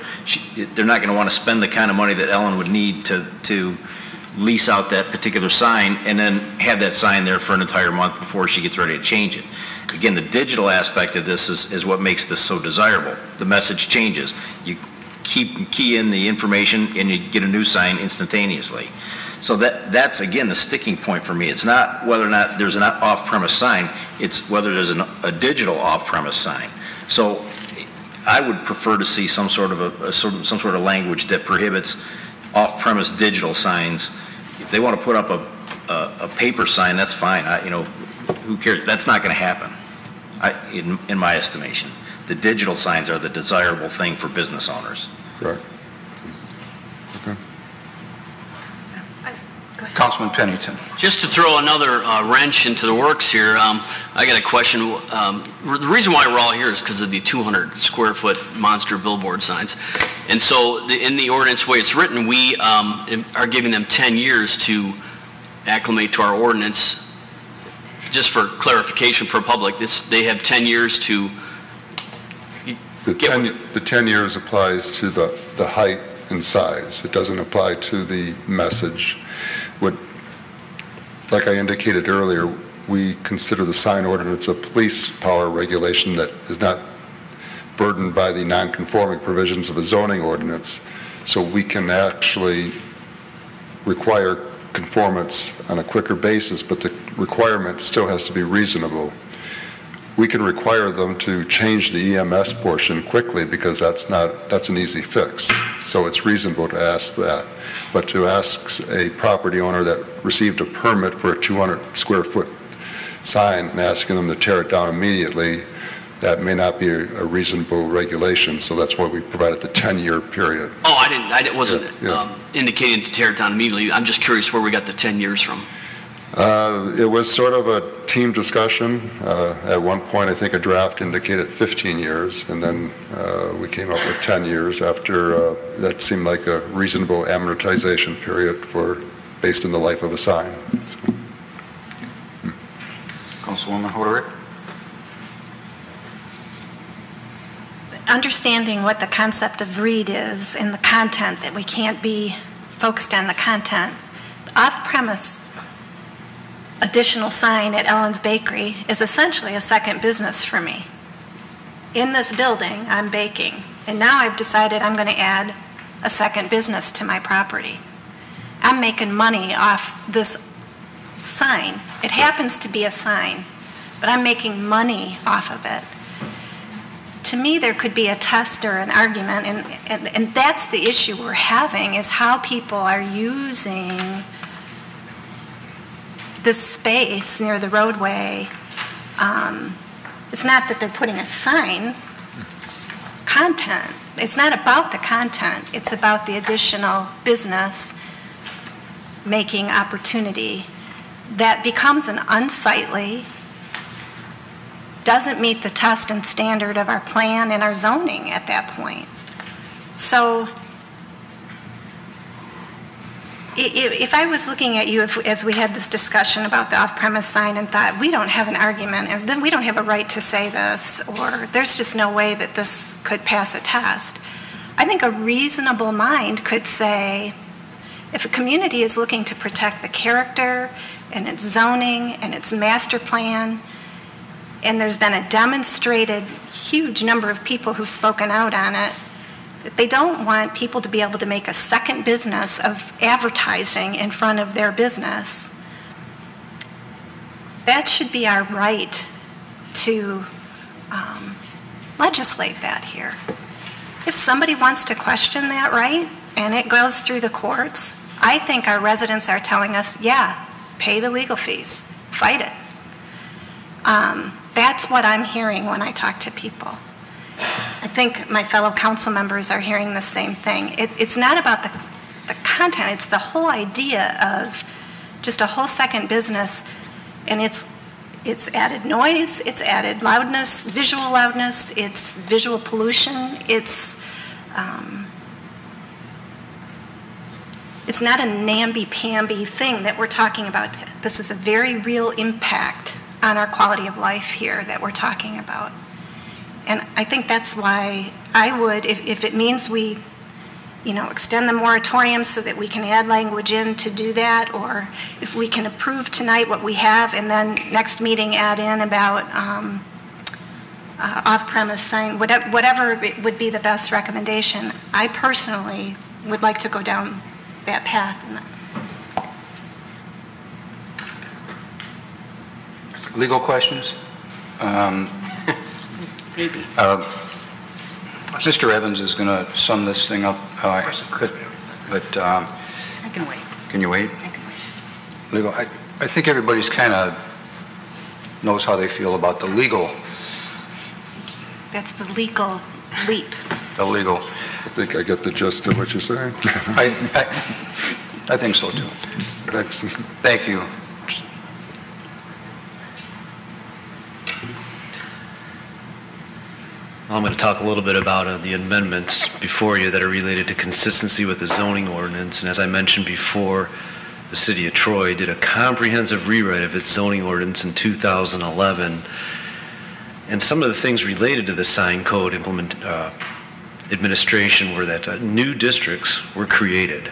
they're not going to want to spend the kind of money that Ellen would need to lease out that particular sign and then have that sign there for an entire month before she gets ready to change it. Again, the digital aspect of this is what makes this so desirable. The message changes. You key in the information and you get a new sign instantaneously. So that's again the sticking point for me. It's not whether or not there's an off-premise sign, it's whether there's a digital off-premise sign. So I would prefer to see some sort of some sort of language that prohibits off-premise digital signs. If they want to put up a paper sign, that's fine. Who cares? That's not going to happen, in my estimation. The digital signs are the desirable thing for business owners. Right. Okay. Councilman Pennington. Just to throw another wrench into the works here, I got a question. The reason why we're all here is because of the 200 square foot monster billboard signs. And so in the ordinance way it's written, we are giving them 10 years to acclimate to our ordinance. Just for clarification for public, they have 10 years to the 10 years applies to the height and size. It doesn't apply to the message. Like I indicated earlier, we consider the sign ordinance a police power regulation that is not burdened by the non-conforming provisions of a zoning ordinance. So we can actually require conformance on a quicker basis, but the requirement still has to be reasonable. We can require them to change the EMS portion quickly because that's an easy fix. So it's reasonable to ask that. But to ask a property owner that received a permit for a 200 square foot sign and asking them to tear it down immediately, that may not be a reasonable regulation. So that's why we provided the 10-year period. Oh, I wasn't indicating to tear it down immediately. I'm just curious where we got the 10 years from. It was sort of a team discussion. At one point, I think a draft indicated 15 years, and then we came up with 10 years after that seemed like a reasonable amortization period based on the life of a sign. Councilwoman Hoderick. Understanding what the concept of read is and the content, that we can't be focused on the content. The off-premise additional sign at Ellen's Bakery is essentially a second business for me. In this building, I'm baking, and now I've decided I'm going to add a second business to my property. I'm making money off this sign It happens to be a sign, but I'm making money off of it. To me, there could be a test or an argument, and that's the issue we're having, is how people are using this space near the roadway. It's not that they're putting a sign. Content. It's not about the content. It's about the additional business making opportunity that becomes an unsightly, doesn't meet the test and standard of our plan and our zoning at that point. So if I was looking at you as we had this discussion about the off-premise sign and thought, we don't have an argument, and then we don't have a right to say this, or there's just no way that this could pass a test, I think a reasonable mind could say, if a community is looking to protect the character and its zoning and its master plan, and there's been a demonstrated huge number of people who've spoken out on it, that they don't want people to be able to make a second business of advertising in front of their business. That should be our right to legislate that here. If somebody wants to question that right and it goes through the courts, I think our residents are telling us, yeah, pay the legal fees, fight it. That's what I'm hearing when I talk to people. I think my fellow council members are hearing the same thing. It's not about the content, it's the whole idea of just a whole second business, and it's added noise, it's added loudness, it's visual pollution, it's not a namby-pamby thing that we're talking about. This is a very real impact on our quality of life here that we're talking about. And I think that's why I would, if it means we, extend the moratorium so that we can add language in to do that, or if we can approve tonight what we have and then next meeting add in about off-premise sign, whatever would be the best recommendation. I personally would like to go down that path. Legal questions? Maybe. Mr. Evans is going to sum this thing up, but I can wait. Can you wait? I can wait. Legal. I think everybody's kind of knows how they feel about the legal. That's the legal leap. The legal. I think I get the gist of what you're saying. I think so too. Thanks. Thank you. I'm going to talk a little bit about the amendments before you that are related to consistency with the zoning ordinance. And as I mentioned before, the City of Troy did a comprehensive rewrite of its zoning ordinance in 2011. And some of the things related to the sign code administration were that new districts were created.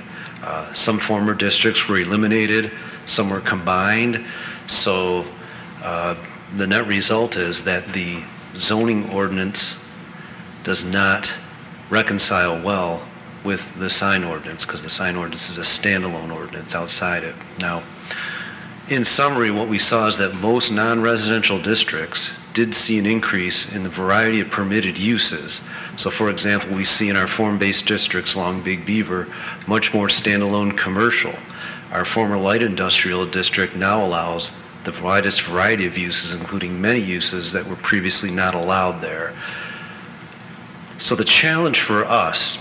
Some former districts were eliminated, some were combined. So the net result is that the zoning ordinance does not reconcile well with the sign ordinance, because the sign ordinance is a standalone ordinance outside it. Now, in summary, what we saw is that most non-residential districts did see an increase in the variety of permitted uses. So for example, we see in our form-based districts along Big Beaver much more standalone commercial. Our former light industrial district now allows the widest variety of uses, including many uses that were previously not allowed there. So the challenge for us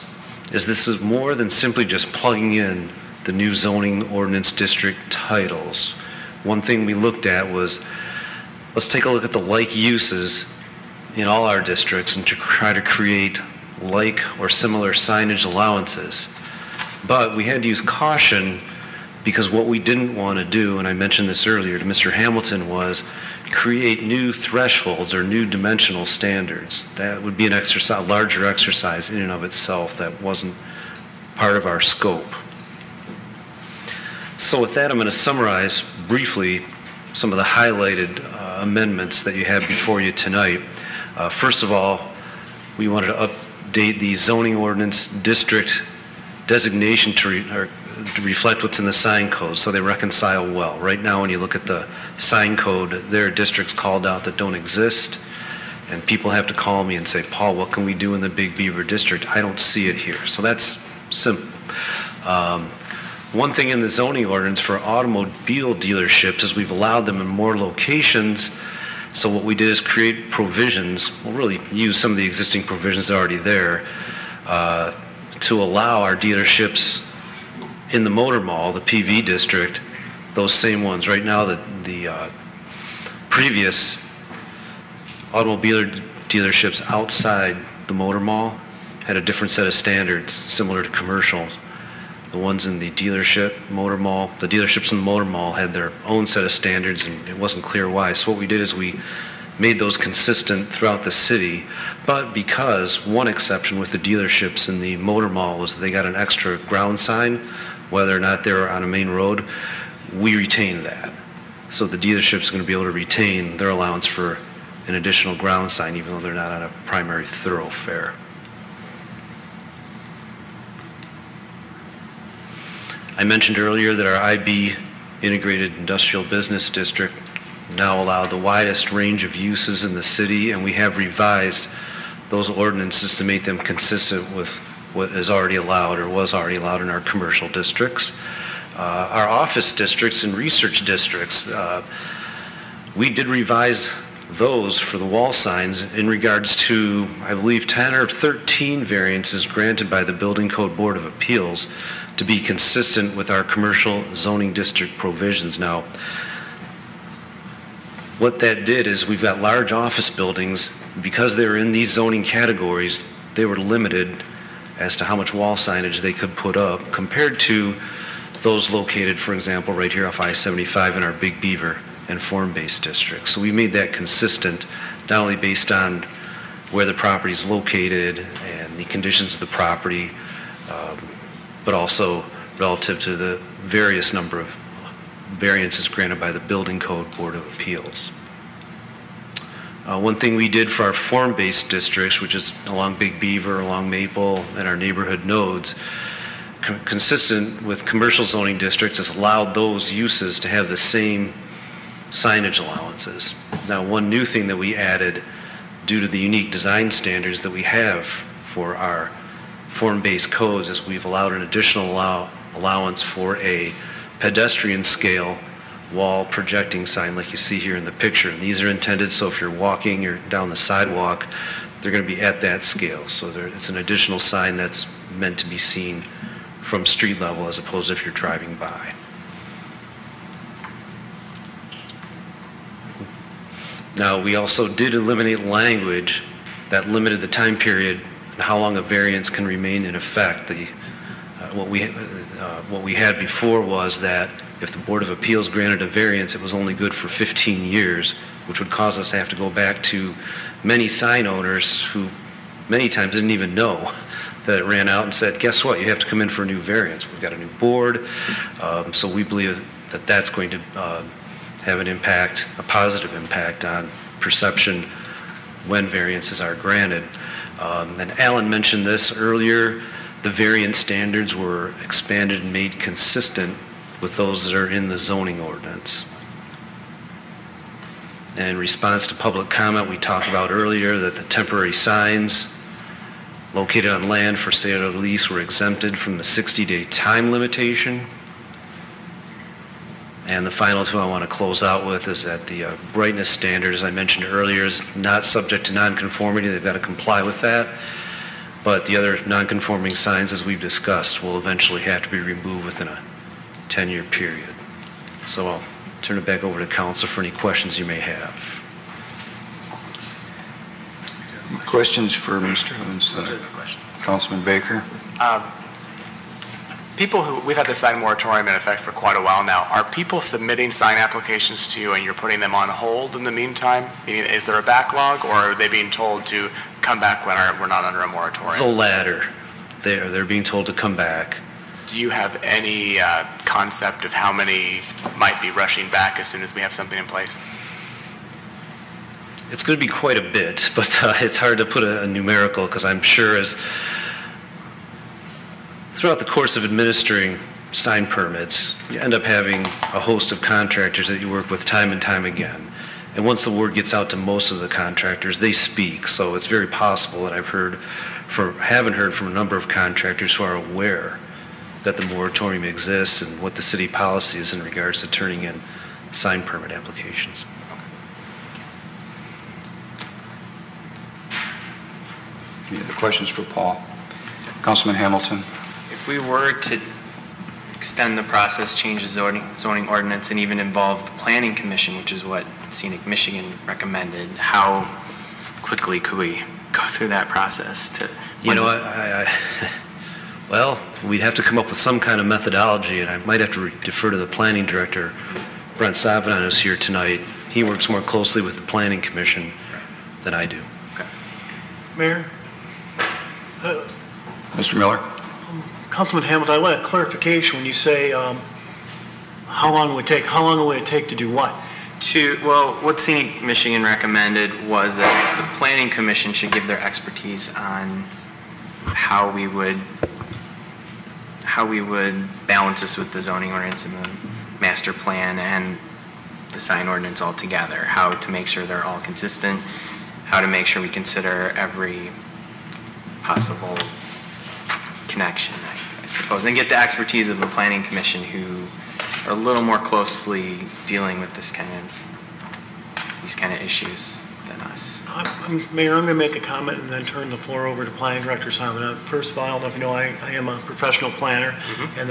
is this is more than simply just plugging in the new zoning ordinance district titles. One thing we looked at was, let's take a look at the like uses in all our districts and to try to create like or similar signage allowances. But we had to use caution, because what we didn't want to do, and I mentioned this earlier to Mr. Hamilton, was create new thresholds or new dimensional standards. That would be an exercise, larger exercise in and of itself that wasn't part of our scope. So with that, I'm going to summarize briefly some of the highlighted amendments that you have before you tonight. First of all, we wanted to update the zoning ordinance district designation to reflect what's in the sign code, so they reconcile well. Right now, when you look at the sign code, there are districts called out that don't exist, and people have to call me and say, Paul, what can we do in the Big Beaver district? I don't see it here. So that's simple. One thing in the zoning ordinance for automobile dealerships is we've allowed them in more locations. So what we did is create provisions, we'll really use some of the existing provisions that are already there, to allow our dealerships in the motor mall, the PV district, those same ones. Right now, the previous automobile dealerships outside the motor mall had a different set of standards, similar to commercial. The ones in the dealership, motor mall, the dealerships in the motor mall had their own set of standards, and it wasn't clear why. So what we did is we made those consistent throughout the city, but because one exception with the dealerships in the motor mall was they got an extra ground sign, whether or not they were on a main road, we retained that. So the dealership's going to be able to retain their allowance for an additional ground sign, even though they're not on a primary thoroughfare. I mentioned earlier that our IB Integrated Industrial Business District now allow the widest range of uses in the city, and we have revised those ordinances to make them consistent with what is already allowed or was already allowed in our commercial districts. Our office districts and research districts, we did revise those for the wall signs in regards to, I believe, 10 or 13 variances granted by the Building Code Board of Appeals to be consistent with our commercial zoning district provisions. Now, what that did is we've got large office buildings. Because they were in these zoning categories, they were limited as to how much wall signage they could put up compared to those located, for example, right here off I-75 in our Big Beaver and form-based districts. So we made that consistent, not only based on where the property is located and the conditions of the property, but also relative to the various number of variances granted by the Building Code Board of Appeals. One thing we did for our form-based districts, which is along Big Beaver, along Maple, and our neighborhood nodes, consistent with commercial zoning districts, has allowed those uses to have the same signage allowances. Now, one new thing that we added due to the unique design standards that we have for our form-based codes is we've allowed an additional allowance for a pedestrian scale wall projecting sign like you see here in the picture. And these are intended so if you're walking or down the sidewalk, they're going to be at that scale. So it's an additional sign that's meant to be seen from street level as opposed to if you're driving by. Now, we also did eliminate language that limited the time period and how long a variance can remain in effect. What we had before was that if the Board of Appeals granted a variance, it was only good for 15 years, which would cause us to have to go back to many sign owners who many times didn't even know that it ran out and said, guess what, you have to come in for a new variance. We've got a new board, so we believe that that's going to have an impact, a positive impact on perception when variances are granted. And Alan mentioned this earlier, the variance standards were expanded and made consistent with those that are in the zoning ordinance. And in response to public comment, we talked about earlier that the temporary signs located on land for sale or lease were exempted from the 60-day time limitation. And the final two I want to close out with is that the brightness standard, as I mentioned earlier, is not subject to nonconformity. They've got to comply with that. But the other nonconforming signs, as we've discussed, will eventually have to be removed within a 10-year period. So I'll turn it back over to council for any questions you may have. Questions for Mr. Evans? Councilman Baker? We've had the sign moratorium in effect for quite a while now. Are people submitting sign applications to you and you're putting them on hold in the meantime? Meaning, is there a backlog, or are they being told to come back when we're not under a moratorium? The latter. They're being told to come back. Do you have any concept of how many might be rushing back as soon as we have something in place? It's going to be quite a bit, but it's hard to put a numerical, because I'm sure as throughout the course of administering sign permits, you end up having a host of contractors that you work with time and time again. And once the word gets out to most of the contractors, they speak. So it's very possible, and haven't heard from a number of contractors who are aware that the moratorium exists and what the city policy is in regards to turning in sign permit applications. Any other questions for Paul? Councilman Hamilton. If we were to extend the process, change the zoning ordinance, and even involve the Planning Commission, which is what Scenic Michigan recommended, how quickly could we go through that process? Well, we'd have to come up with some kind of methodology, and I might have to defer to the planning director, Brent Savinon, who's here tonight. He works more closely with the Planning Commission than I do. Okay. Mayor? Mr. Miller? Councilman Hamilton, I want a clarification when you say how long would it take to do what? What Scenic Michigan recommended was that the Planning Commission should give their expertise on how we would balance this with the zoning ordinance and the master plan and the sign ordinance all together, how to make sure they're all consistent, how to make sure we consider every possible connection, I suppose, and get the expertise of the Planning Commission, who are a little more closely dealing with these kind of issues than us. Mayor, I'm going to make a comment and then turn the floor over to Planning Director Simon. First of all, I don't know if you know, I am a professional planner, and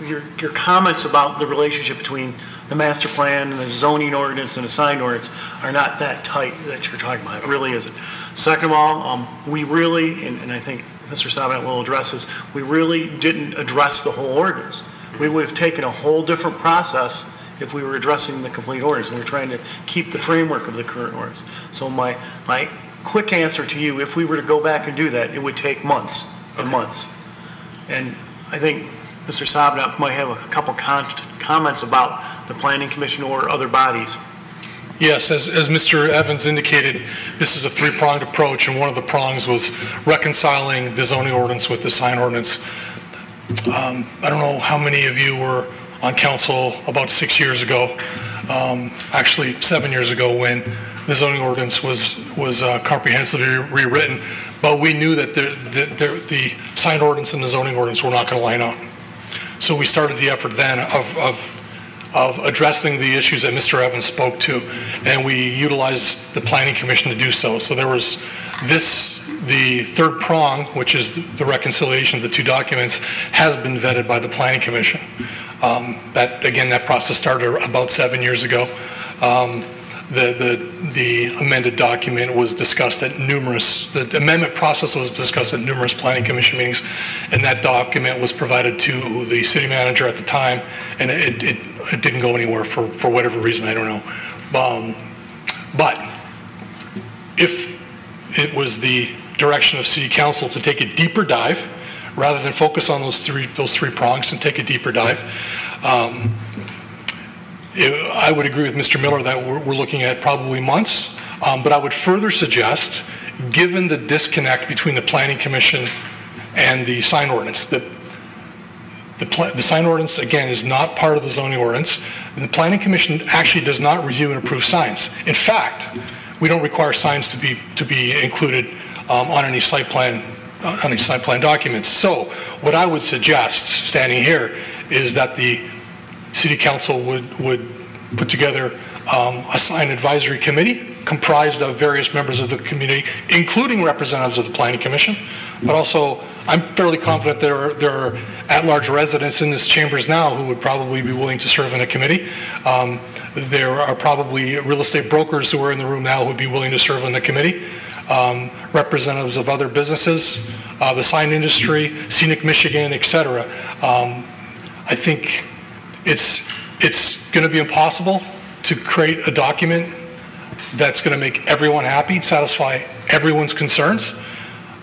your comments about the relationship between the master plan and the zoning ordinance and the sign ordinance are not that tight that you're talking about. It really isn't. Second of all, we really, and I think Mr. Savinon will address this, we really didn't address the whole ordinance. We would have taken a whole different process if we were addressing the complete ordinance, and we're trying to keep the framework of the current ordinance. So my quick answer to you, if we were to go back and do that, it would take months and months. And I think Mr. Savinon might have a couple comments about the Planning Commission or other bodies. Yes, as Mr. Evans indicated, this is a three-pronged approach, and one of the prongs was reconciling the zoning ordinance with the sign ordinance. I don't know how many of you were on council about 6 years ago, actually 7 years ago, when the zoning ordinance was comprehensively rewritten, but we knew that the sign ordinance and the zoning ordinance were not going to line up. So we started the effort then of addressing the issues that Mr. Evans spoke to, and we utilized the Planning Commission to do so. So there was the third prong, which is the reconciliation of the two documents, has been vetted by the Planning Commission. That process started about 7 years ago. The amended document was discussed at the amendment process was discussed at numerous Planning Commission meetings, and that document was provided to the city manager at the time, and it didn't go anywhere for whatever reason, I don't know. But if it was the direction of City Council to take a deeper dive, rather than focus on those three prongs and take a deeper dive, I would agree with Mr. Miller that we're looking at probably months, but I would further suggest, given the disconnect between the Planning Commission and the sign ordinance, the sign ordinance, again, is not part of the zoning ordinance. The Planning Commission actually does not review and approve signs. In fact, we don't require signs to be included on any site plan documents. So what I would suggest, standing here, is that the City Council would put together a sign advisory committee comprised of various members of the community, including representatives of the Planning Commission, but also I'm fairly confident there are at-large residents in this chambers now who would probably be willing to serve in a committee. There are probably real estate brokers who are in the room now who would be willing to serve in the committee. Representatives of other businesses, the sign industry, Scenic Michigan, etc. I think it's going to be impossible to create a document that's going to make everyone happy, satisfy everyone's concerns.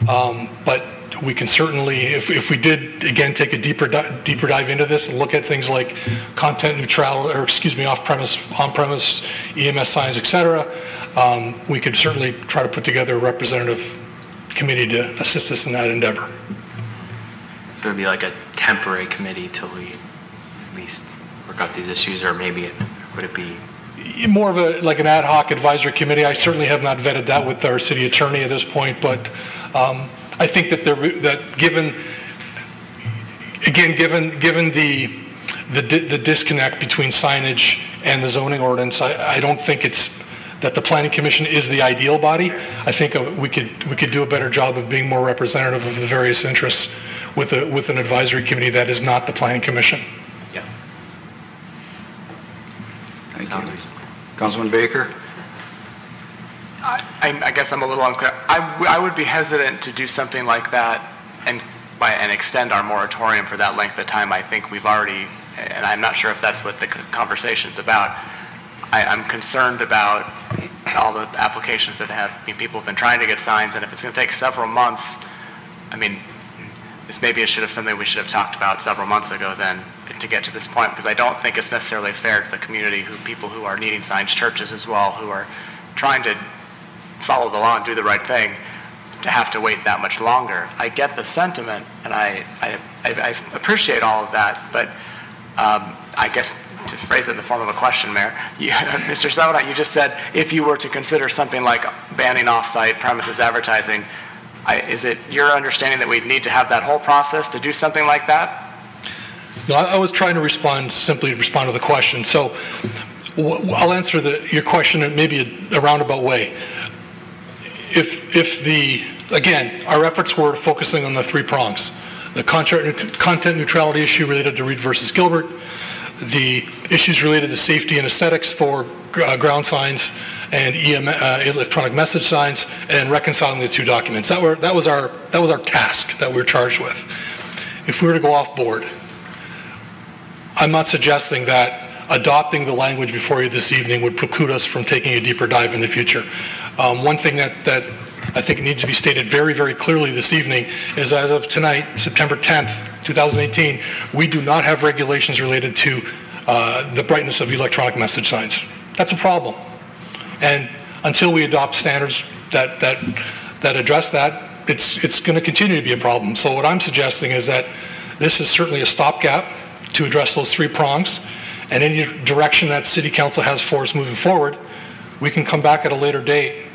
But we can certainly, if we did, again, take a deeper dive into this and look at things like content neutral, or off-premise, on-premise, EMS signs, etc., we could certainly try to put together a representative committee to assist us in that endeavor. So there would be like a temporary committee till we at least work out these issues, or maybe would it be? More of like an ad hoc advisory committee. I certainly have not vetted that with our city attorney at this point, but I think that given the disconnect between signage and the zoning ordinance, I don't think that the Planning Commission is the ideal body. I think we could do a better job of being more representative of the various interests with an advisory committee that is not the Planning Commission. Yeah. Thank you. Councilman Baker? I guess I'm a little unclear. I would be hesitant to do something like that and extend our moratorium for that length of time. I think we've already, and I'm not sure if that's what the conversation's about. I'm concerned about all the applications that people have been trying to get signs, and if it's going to take several months, I mean, this maybe should have something we should have talked about several months ago then to get to this point, because I don't think it's necessarily fair to the community, people who are needing signs, churches as well, who are trying to follow the law and do the right thing, to have to wait that much longer. I get the sentiment, and I appreciate all of that, but I guess to phrase it in the form of a question, Mayor, Mr. Savanat, you just said if you were to consider something like banning off-site premises advertising, is it your understanding that we'd need to have that whole process to do something like that? No, I was trying to simply respond to the question. So I'll answer your question in maybe a roundabout way. Again, our efforts were focusing on the three prongs: the content neutrality issue related to Reed versus Gilbert, the issues related to safety and aesthetics for ground signs and electronic message signs, and reconciling the two documents. That was our task that we were charged with. If we were to go off board, I'm not suggesting that adopting the language before you this evening would preclude us from taking a deeper dive in the future. One thing that I think needs to be stated very, very clearly this evening is, as of tonight, September 10th, 2018, we do not have regulations related to the brightness of electronic message signs. That's a problem. And until we adopt standards that address that, it's going to continue to be a problem. So what I'm suggesting is that this is certainly a stopgap to address those three prongs, and any direction that City Council has for us moving forward, we can come back at a later date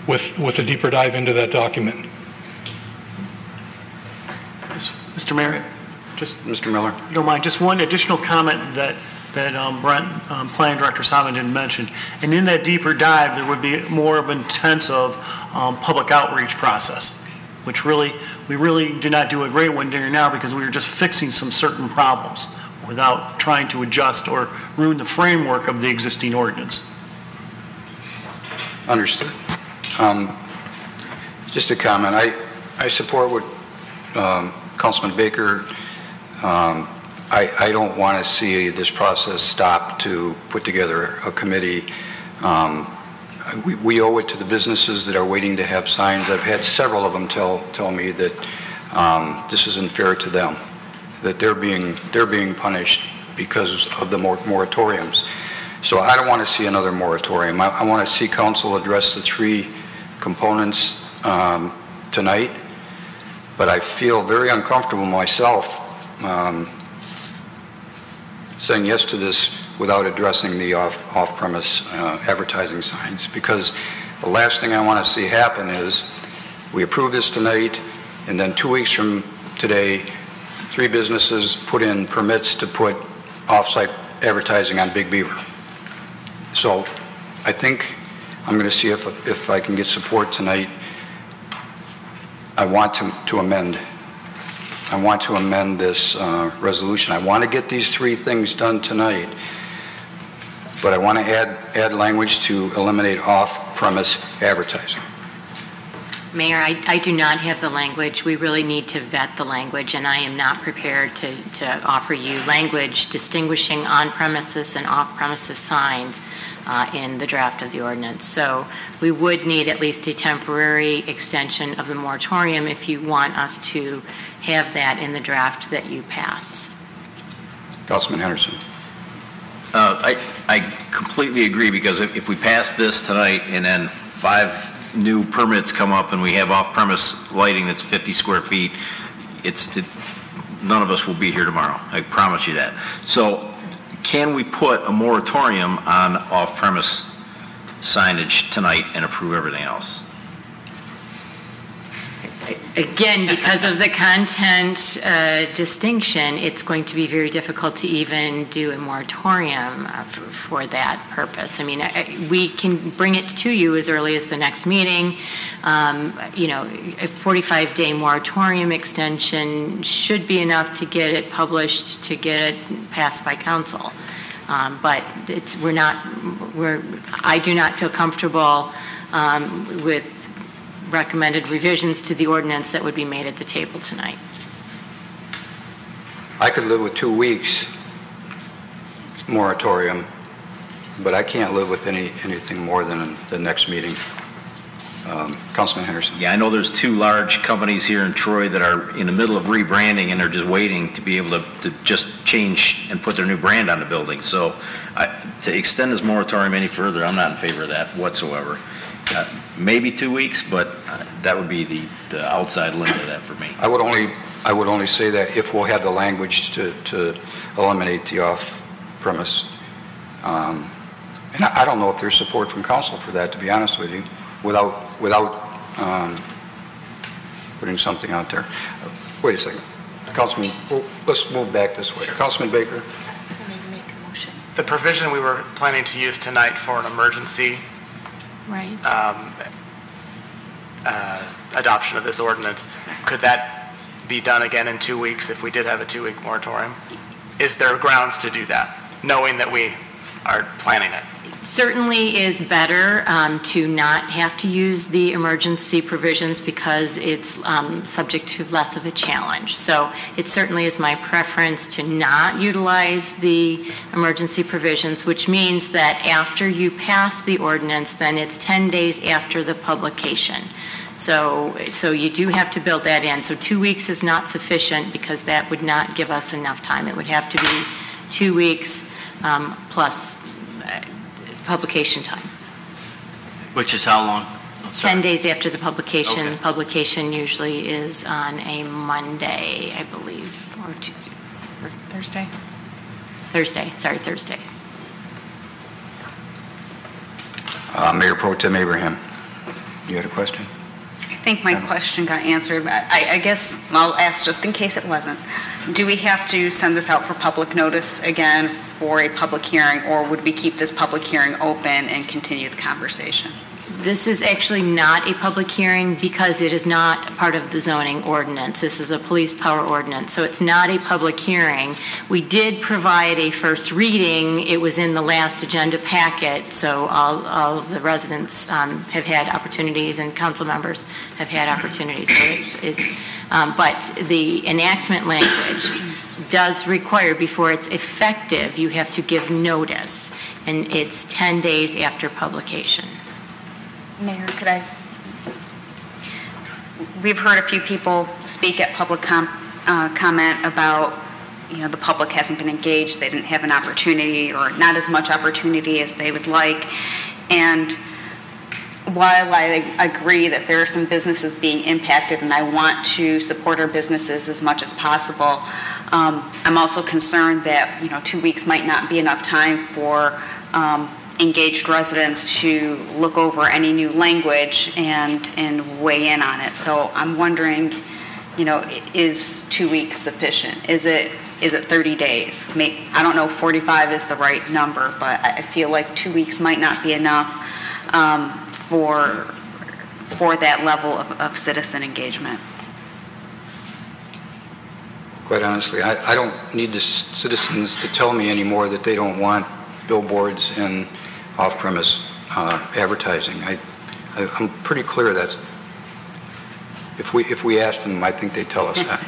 with a deeper dive into that document. Mr. Mayor, just Mr. Miller. If you don't mind, just one additional comment that Brent, Planning Director Simon, didn't mention. And in that deeper dive, there would be more of an intensive public outreach process, which we really did not do a great one during now because we were just fixing some certain problems without trying to adjust or ruin the framework of the existing ordinance. Understood. Just a comment. I support what Councilman Baker. I don't want to see this process stop to put together a committee. We owe it to the businesses that are waiting to have signs. I've had several of them tell me that this isn't fair to them, that they're being punished because of the moratoriums. So I don't want to see another moratorium. I want to see council address the three components tonight, but I feel very uncomfortable myself saying yes to this without addressing the off-premise advertising signs, because the last thing I want to see happen is we approve this tonight, and then 2 weeks from today, 3 businesses put in permits to put off-site advertising on Big Beaver. So I think I'm going to see if I can get support tonight. I want to amend. I want to amend this resolution. I want to get these 3 things done tonight, but I want to add language to eliminate off-premise advertising. Mayor, I do not have the language. We really need to vet the language, and I am not prepared to offer you language distinguishing on-premises and off-premises signs in the draft of the ordinance. So we would need at least a temporary extension of the moratorium if you want us to have that in the draft that you pass. Councilman Henderson. I completely agree, because if we pass this tonight and then 5 new permits come up and we have off-premise lighting that's 50 square feet, none of us will be here tomorrow. I promise you that. So can we put a moratorium on off-premise signage tonight and approve everything else? Again, because of the content distinction, it's going to be very difficult to even do a moratorium for that purpose. I mean, we can bring it to you as early as the next meeting. You know, a 45-day moratorium extension should be enough to get it published, to get it passed by council. But I do not feel comfortable with recommended revisions to the ordinance that would be made at the table tonight. I could live with 2 weeks moratorium, but I can't live with anything more than the next meeting. Councilman Henderson. Yeah, I know there's 2 large companies here in Troy that are in the middle of rebranding and they're just waiting to be able to just change and put their new brand on the building. So to extend this moratorium any further, I'm not in favor of that whatsoever. Maybe 2 weeks, but that would be the outside limit of that for me. I would only say that if we'll have the language to eliminate the off-premise. And I don't know if there's support from council for that, to be honest with you, without putting something out there. Wait a second. Councilman, let's move back this way. Councilman Baker. The provision we were planning to use tonight for an emergency adoption of this ordinance, could that be done again in 2 weeks if we did have a 2-week moratorium? Is there grounds to do that, knowing that we are planning it? Certainly is better to not have to use the emergency provisions because it's subject to less of a challenge. So it certainly is my preference to not utilize the emergency provisions, which means that after you pass the ordinance, then it's 10 days after the publication. So you do have to build that in. So 2 weeks is not sufficient because that would not give us enough time. It would have to be 2 weeks plus publication time. Which is how long? 10 days after the publication. Okay. Publication usually is on a Monday, I believe, or Tuesday. Or Thursday. Thursdays. Mayor Pro Tem Abraham, you had a question? I think my question got answered, but I guess I'll ask just in case it wasn't. Do we have to send this out for public notice again for a public hearing, or would we keep this public hearing open and continue the conversation? This is actually not a public hearing because it is not part of the zoning ordinance. This is a police power ordinance, so it's not a public hearing. We did provide a first reading. It was in the last agenda packet, so all of the residents have had opportunities and council members have had opportunities. So but the enactment language does require, before it's effective, you have to give notice, and it's 10 days after publication. Mayor, we've heard a few people speak at public comment about, the public hasn't been engaged, they didn't have an opportunity or not as much opportunity as they would like. And while I agree that there are some businesses being impacted and I want to support our businesses as much as possible, I'm also concerned that, 2 weeks might not be enough time for engaged residents to look over any new language and weigh in on it. So I'm wondering, is 2 weeks sufficient? Is it 30 days? I don't know if 45 is the right number, but I feel like 2 weeks might not be enough for that level of citizen engagement. Quite honestly, I don't need the citizens to tell me anymore that they don't want billboards and off-premise advertising. I'm pretty clear that if we asked them, I think they'd tell us that.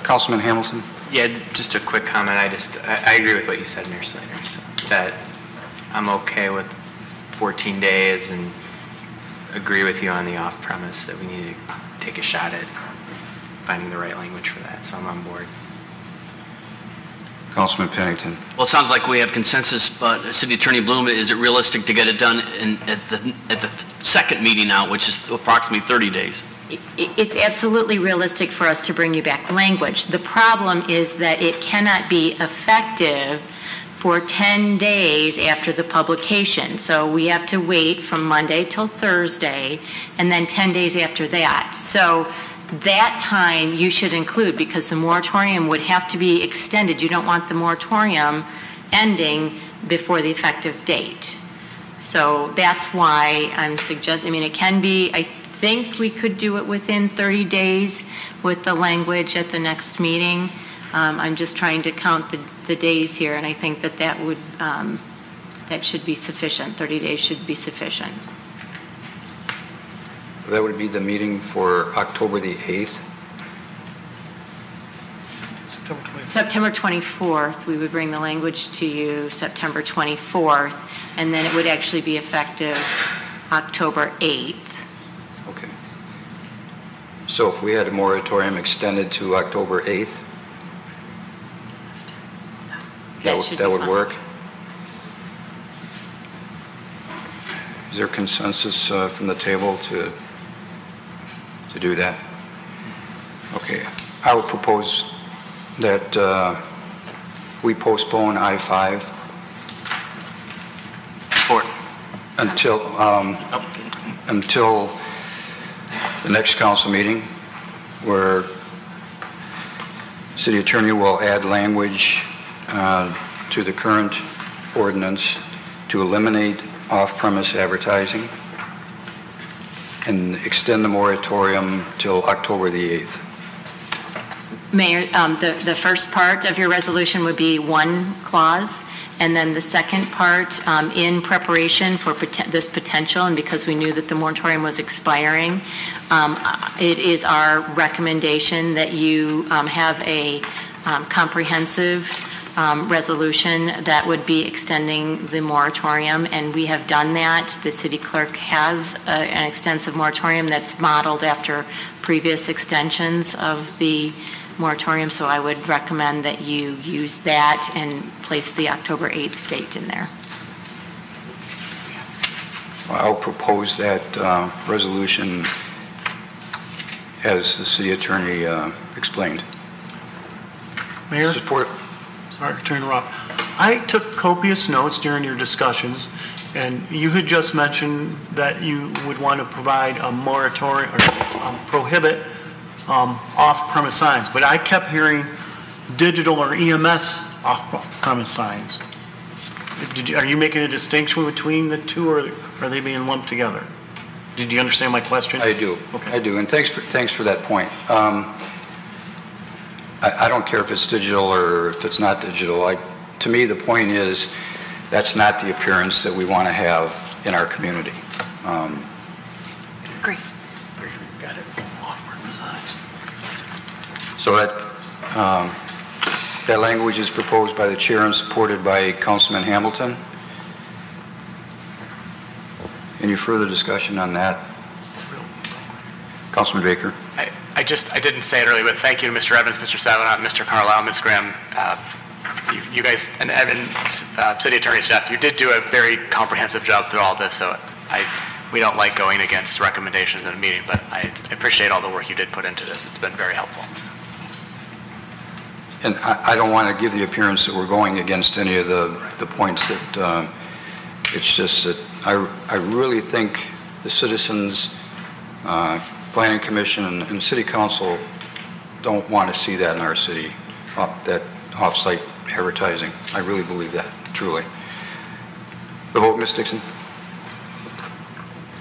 Councilman Hamilton? Yeah, just a quick comment. I agree with what you said, Mayor Slater, so that I'm okay with 14 days and agree with you on the off-premise that we need to take a shot at finding the right language for that, so I'm on board. Councilman Pennington. Well, it sounds like we have consensus, but City Attorney Bloom, is it realistic to get it done at the second meeting out, which is approximately 30 days? It's absolutely realistic for us to bring you back language. The problem is that it cannot be effective for 10 days after the publication. So we have to wait from Monday till Thursday, and then 10 days after that. So that time you should include, because the moratorium would have to be extended. You don't want the moratorium ending before the effective date. So that's why I'm suggesting, I mean, it can be, I think we could do it within 30 days with the language at the next meeting. I'm just trying to count the days here, and I think that would, that should be sufficient. 30 days should be sufficient. That would be the meeting for October the 8th. September 24th, we would bring the language to you September 24th, and then it would actually be effective October 8th. Okay. So if we had a moratorium extended to October 8th, that would work? Is there consensus from the table to do that? Okay. I would propose that we postpone I-5 until the next council meeting, where City Attorney will add language to the current ordinance to eliminate off-premise advertising and extend the moratorium till October the 8th. Mayor, the first part of your resolution would be one clause, and then the second part, in preparation for this potential, and because we knew that the moratorium was expiring, it is our recommendation that you have a comprehensive resolution that would be extending the moratorium, and we have done that. The city clerk has an extensive moratorium that's modeled after previous extensions of the moratorium, so I would recommend that you use that and place the October 8th date in there. I'll propose that resolution as the city attorney explained. Mayor? Support. Sorry to interrupt. I took copious notes during your discussions, and you had just mentioned that you would want to provide a moratorium or prohibit off-premise signs, but I kept hearing digital or EMS off-premise signs. Are you making a distinction between the two, or are they being lumped together? Did you understand my question? I do. Okay. I do, and thanks for that point. I don't care if it's digital or if it's not digital. To me, the point is that's not the appearance that we want to have in our community. Agree. Got it. Off-premise signs. So that language is proposed by the chair and supported by Councilman Hamilton. Any further discussion on that? Councilman Baker. I didn't say it earlier, but thank you to Mr. Evans, Mr. Savanot, Mr. Carlisle, Ms. Graham. You guys, and Evan, City Attorney staff, you did do a very comprehensive job through all this, so we don't like going against recommendations in a meeting, but I appreciate all the work you did put into this. It's been very helpful. And I don't want to give the appearance that we're going against any of the points that, it's just that I really think the citizens, Planning Commission and City Council don't want to see that in our city, that off-site advertising. I really believe that, truly. The vote, Ms. Dixon?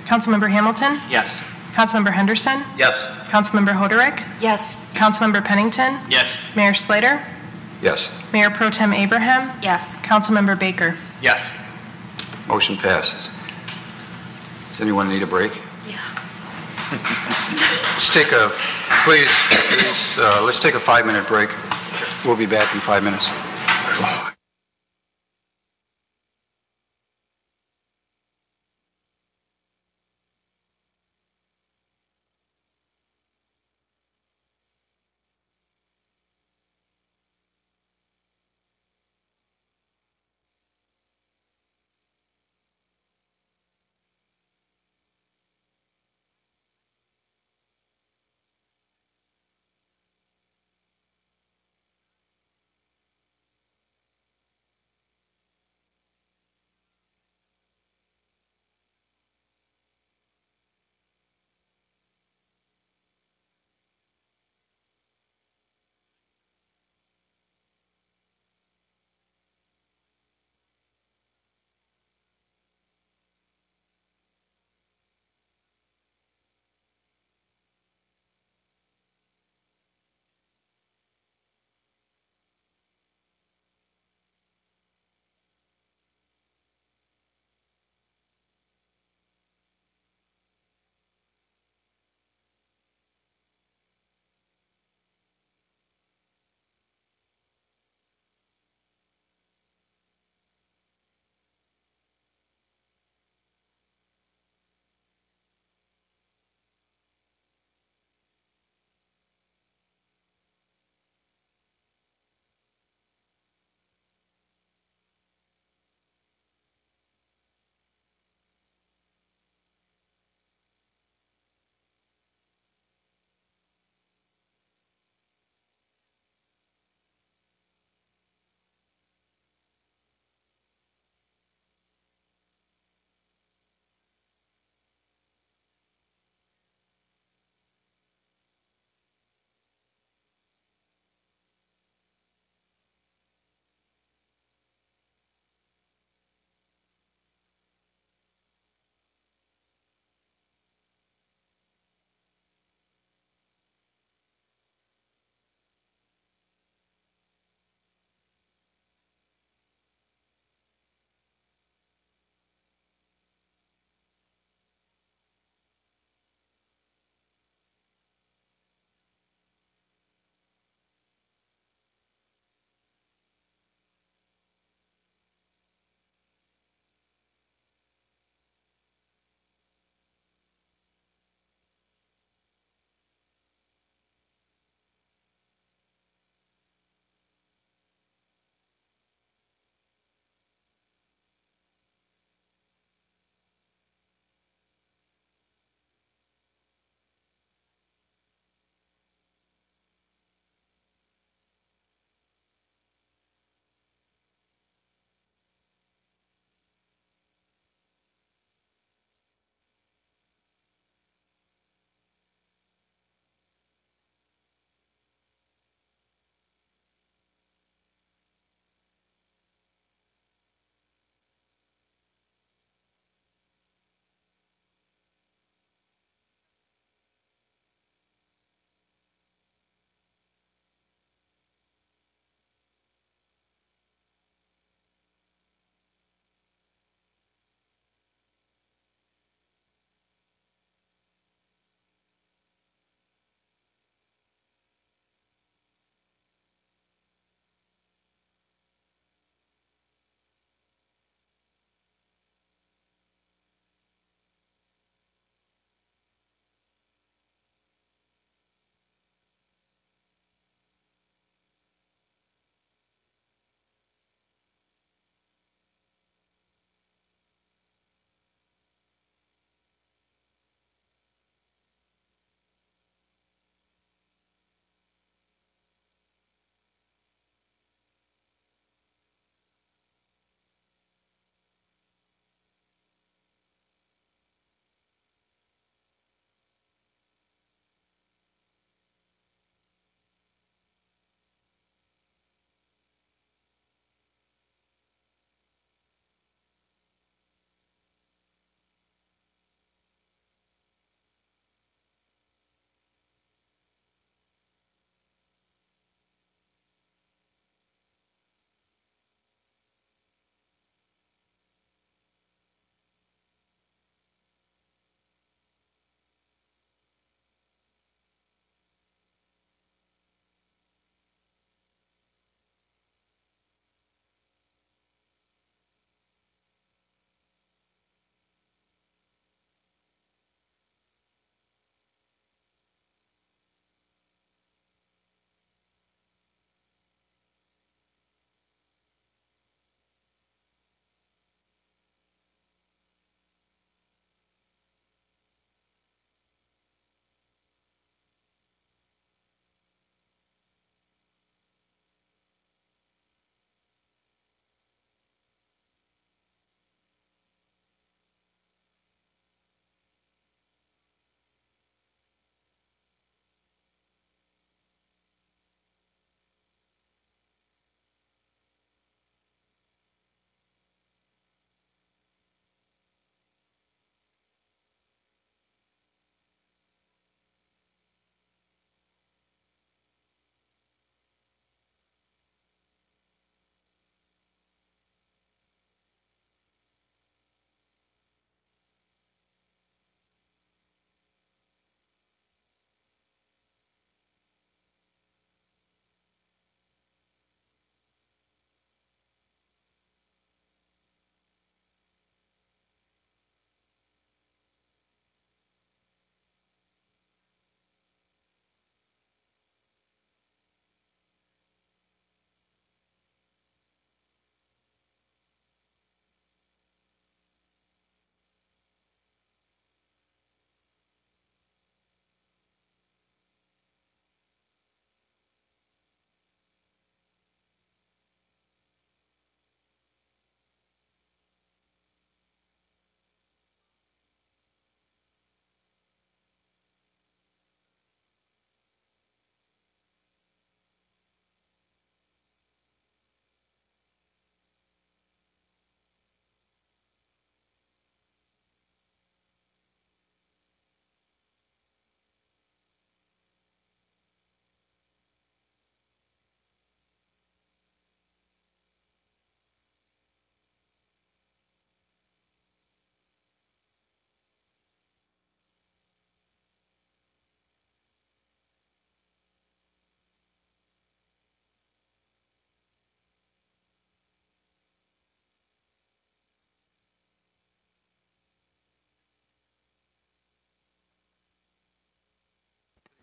Councilmember Hamilton? Yes. Councilmember Henderson? Yes. Councilmember Hoderick? Yes. Councilmember Pennington? Yes. Mayor Slater? Yes. Mayor Pro Tem Abraham? Yes. Councilmember Baker? Yes. Motion passes. Does anyone need a break? Yeah. Let's take a 5-minute break. We'll be back in 5 minutes.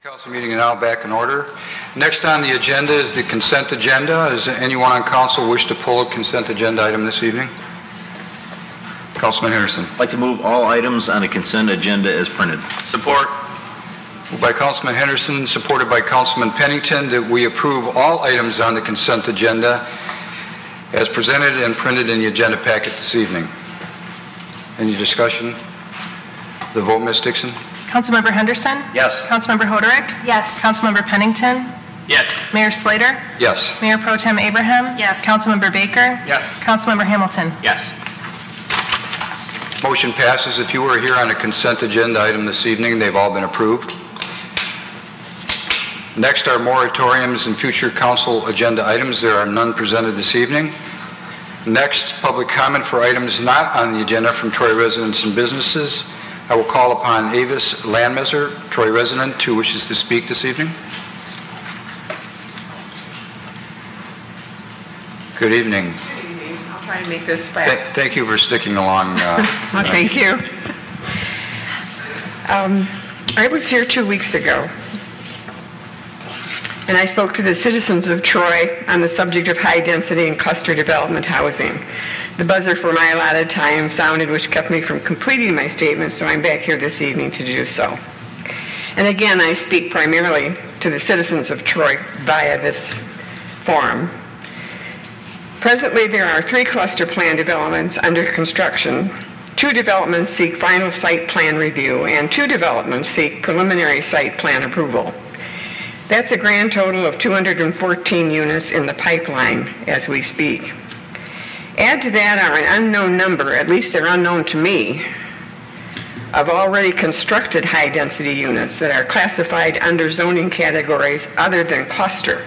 Council meeting is now back in order. Next on the agenda is the consent agenda. Does anyone on council wish to pull a consent agenda item this evening? Councilman Henderson. I'd like to move all items on the consent agenda as printed. Support. Moved by Councilman Henderson, supported by Councilman Pennington, that we approve all items on the consent agenda as presented and printed in the agenda packet this evening. Any discussion? The vote, Ms. Dixon? Councilmember Henderson? Yes. Councilmember Hoderick? Yes. Councilmember Pennington? Yes. Mayor Slater? Yes. Mayor Pro Tem Abraham? Yes. Councilmember Baker? Yes. Councilmember Hamilton? Yes. Motion passes. If you were here on a consent agenda item this evening, they've all been approved. Next are moratoriums and future council agenda items. There are none presented this evening. Next, public comment for items not on the agenda from Troy residents and businesses. I will call upon Avis Landmesser, Troy resident, who wishes to speak this evening. Good evening. Good evening. I'll try and make this fast. Thank you for sticking along. Well, thank you. I was here 2 weeks ago, and I spoke to the citizens of Troy on the subject of high-density and cluster development housing. The buzzer for my allotted time sounded, which kept me from completing my statement, so I'm back here this evening to do so. And again, I speak primarily to the citizens of Troy via this forum. Presently, there are 3 cluster plan developments under construction. 2 developments seek final site plan review, and 2 developments seek preliminary site plan approval. That's a grand total of 214 units in the pipeline as we speak. Add to that are an unknown number, at least they're unknown to me, of already constructed high-density units that are classified under zoning categories other than cluster.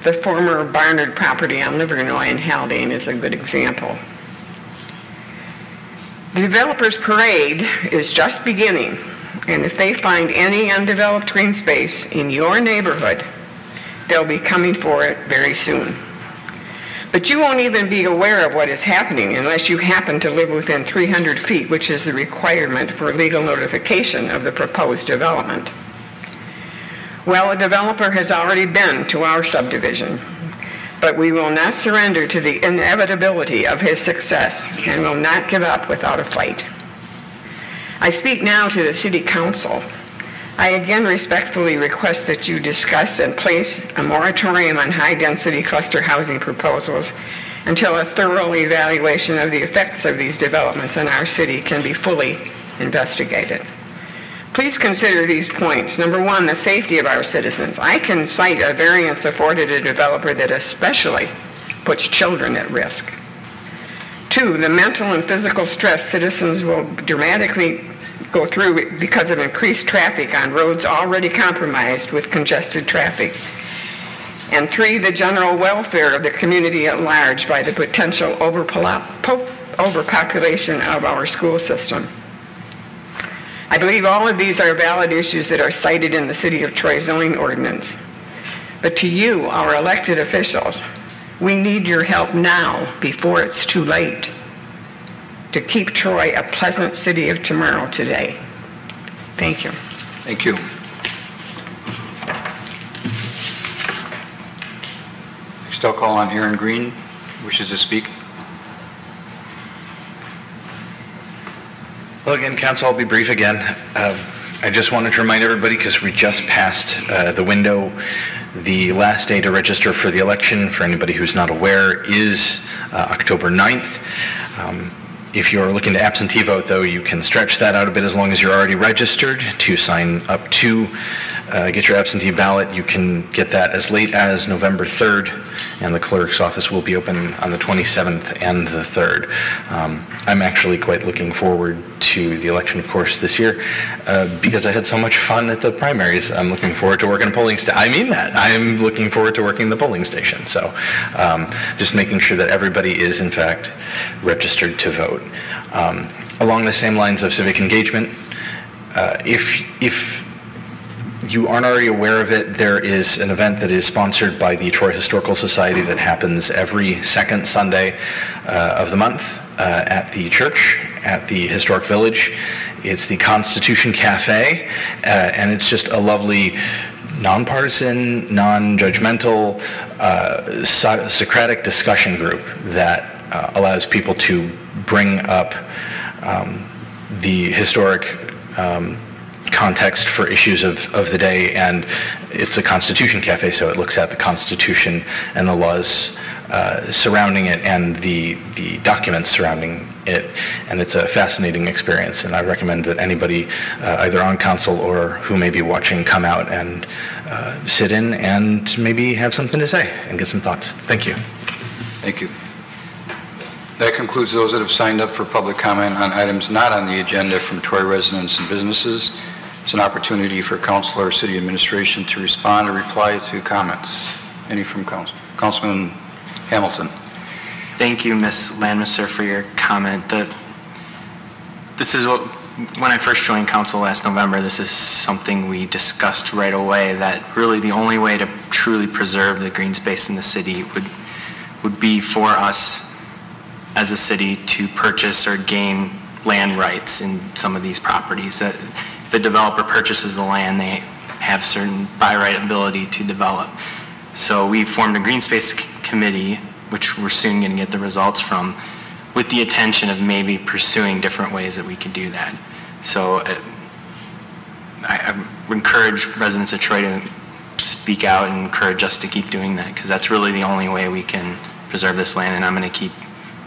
The former Barnard property on Livernois and Haldane is a good example. The developer's parade is just beginning, and if they find any undeveloped green space in your neighborhood, they'll be coming for it very soon. But you won't even be aware of what is happening unless you happen to live within 300 feet, which is the requirement for legal notification of the proposed development. Well, a developer has already been to our subdivision, but we will not surrender to the inevitability of his success and will not give up without a fight. I speak now to the City Council. I again respectfully request that you discuss and place a moratorium on high-density cluster housing proposals until a thorough evaluation of the effects of these developments on our city can be fully investigated. Please consider these points. Number 1, the safety of our citizens. I can cite a variance afforded a developer that especially puts children at risk. 2, the mental and physical stress citizens will dramatically go through because of increased traffic on roads already compromised with congested traffic. And 3, the general welfare of the community at large by the potential overpopulation of our school system. I believe all of these are valid issues that are cited in the City of Troy zoning ordinance. But to you, our elected officials, we need your help now before it's too late to keep Troy a pleasant city of tomorrow today. Thank you. Thank you. Next, I'll call on Aaron Green, who wishes to speak. Well, again, Council, I'll be brief again. I just wanted to remind everybody, because we just passed the window, the last day to register for the election, for anybody who's not aware, is October 9th. If you're looking to absentee vote, though, you can stretch that out a bit as long as you're already registered to sign up to get your absentee ballot. You can get that as late as November 3rd, and the clerk's office will be open on the 27th and the 3rd. I'm actually quite looking forward to the election, of course, this year, because I had so much fun at the primaries. I'm looking forward to working a polling station. I mean that. I'm looking forward to working the polling station. So just making sure that everybody is, in fact, registered to vote. Along the same lines of civic engagement, if you aren't already aware of it, there is an event that is sponsored by the Troy Historical Society that happens every second Sunday of the month. at the church, at the Historic Village. It's the Constitution Cafe, and it's just a lovely, nonpartisan, non-judgmental, Socratic discussion group that allows people to bring up the historic context for issues of the day, and it's a Constitution Cafe, so it looks at the Constitution and the laws surrounding it and the documents surrounding it, and it's a fascinating experience, and I recommend that anybody either on council or who may be watching come out and sit in and maybe have something to say and get some thoughts. Thank you. Thank you. That concludes those that have signed up for public comment on items not on the agenda from Troy residents and businesses. It's an opportunity for council or city administration to respond or reply to comments. Any from council? Councilman Hamilton. Thank you, Ms. Landmisser, for your comment. This is what, when I first joined council last November, this is something we discussed right away, that really the only way to truly preserve the green space in the city would be for us as a city to purchase or gain land rights in some of these properties. That if a developer purchases the land, they have certain by right ability to develop. So we formed a green space committee, which we're soon going to get the results from, with the intention of maybe pursuing different ways that we could do that. So I encourage residents of Troy to speak out and encourage us to keep doing that, because that's really the only way we can preserve this land, and I'm going to keep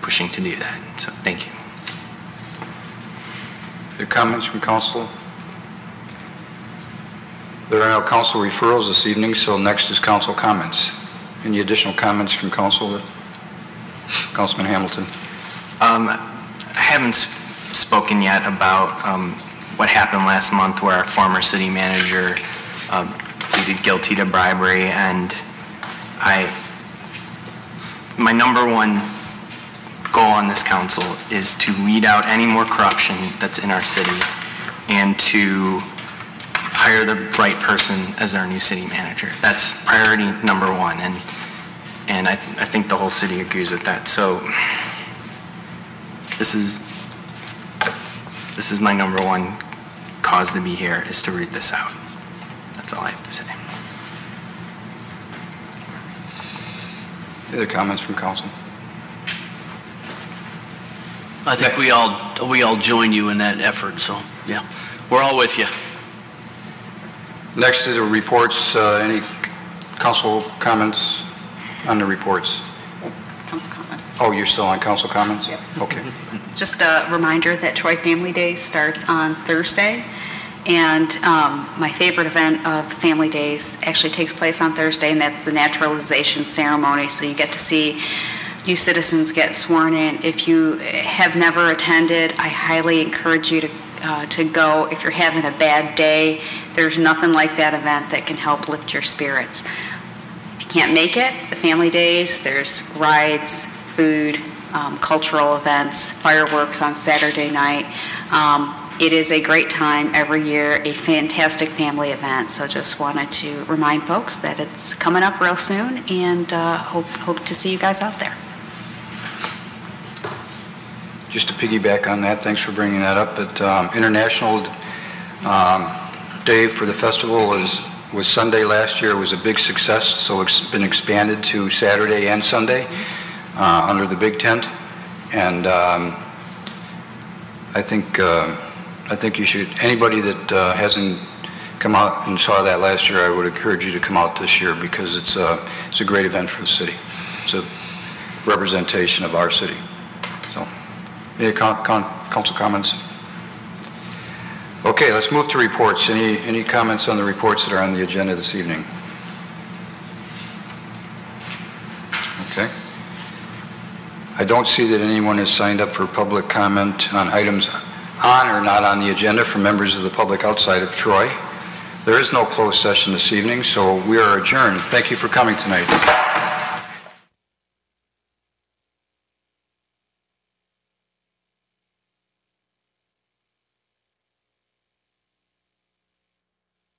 pushing to do that. So thank you. Any comments from council? There are no council referrals this evening, so next is council comments. Any additional comments from council? Councilman Hamilton. I haven't spoken yet about what happened last month, where our former city manager pleaded guilty to bribery, and my number one goal on this council is to weed out any more corruption that's in our city and to hire the right person as our new city manager. That's priority number one, and I think the whole city agrees with that. So this is my number one cause to be here, is to root this out. That's all I have to say. Any other comments from council? I think we all join you in that effort, so yeah, we're all with you. Next is the reports. Any council comments on the reports? Council comments. Oh, you're still on council comments? Yep. Okay. Just a reminder that Troy Family Day starts on Thursday, and my favorite event of the Family Days actually takes place on Thursday, and that's the naturalization ceremony. So you get to see new citizens get sworn in. If you have never attended, I highly encourage you to go. If you're having a bad day, there's nothing like that event that can help lift your spirits. If you can't make it, the Family Days, there's rides, food, cultural events, fireworks on Saturday night. It is a great time every year, a fantastic family event. So just wanted to remind folks that it's coming up real soon, and hope to see you guys out there. Just to piggyback on that, thanks for bringing that up, but International Day for the festival was Sunday last year. It was a big success, so it's been expanded to Saturday and Sunday under the big tent. And I think you should, anybody that hasn't come out and saw that last year, I would encourage you to come out this year, because it's a great event for the city. It's a representation of our city. So, any council comments? Okay, let's move to reports. Any comments on the reports that are on the agenda this evening? Okay. I don't see that anyone has signed up for public comment on items on or not on the agenda from members of the public outside of Troy. There is no closed session this evening, so we are adjourned. Thank you for coming tonight.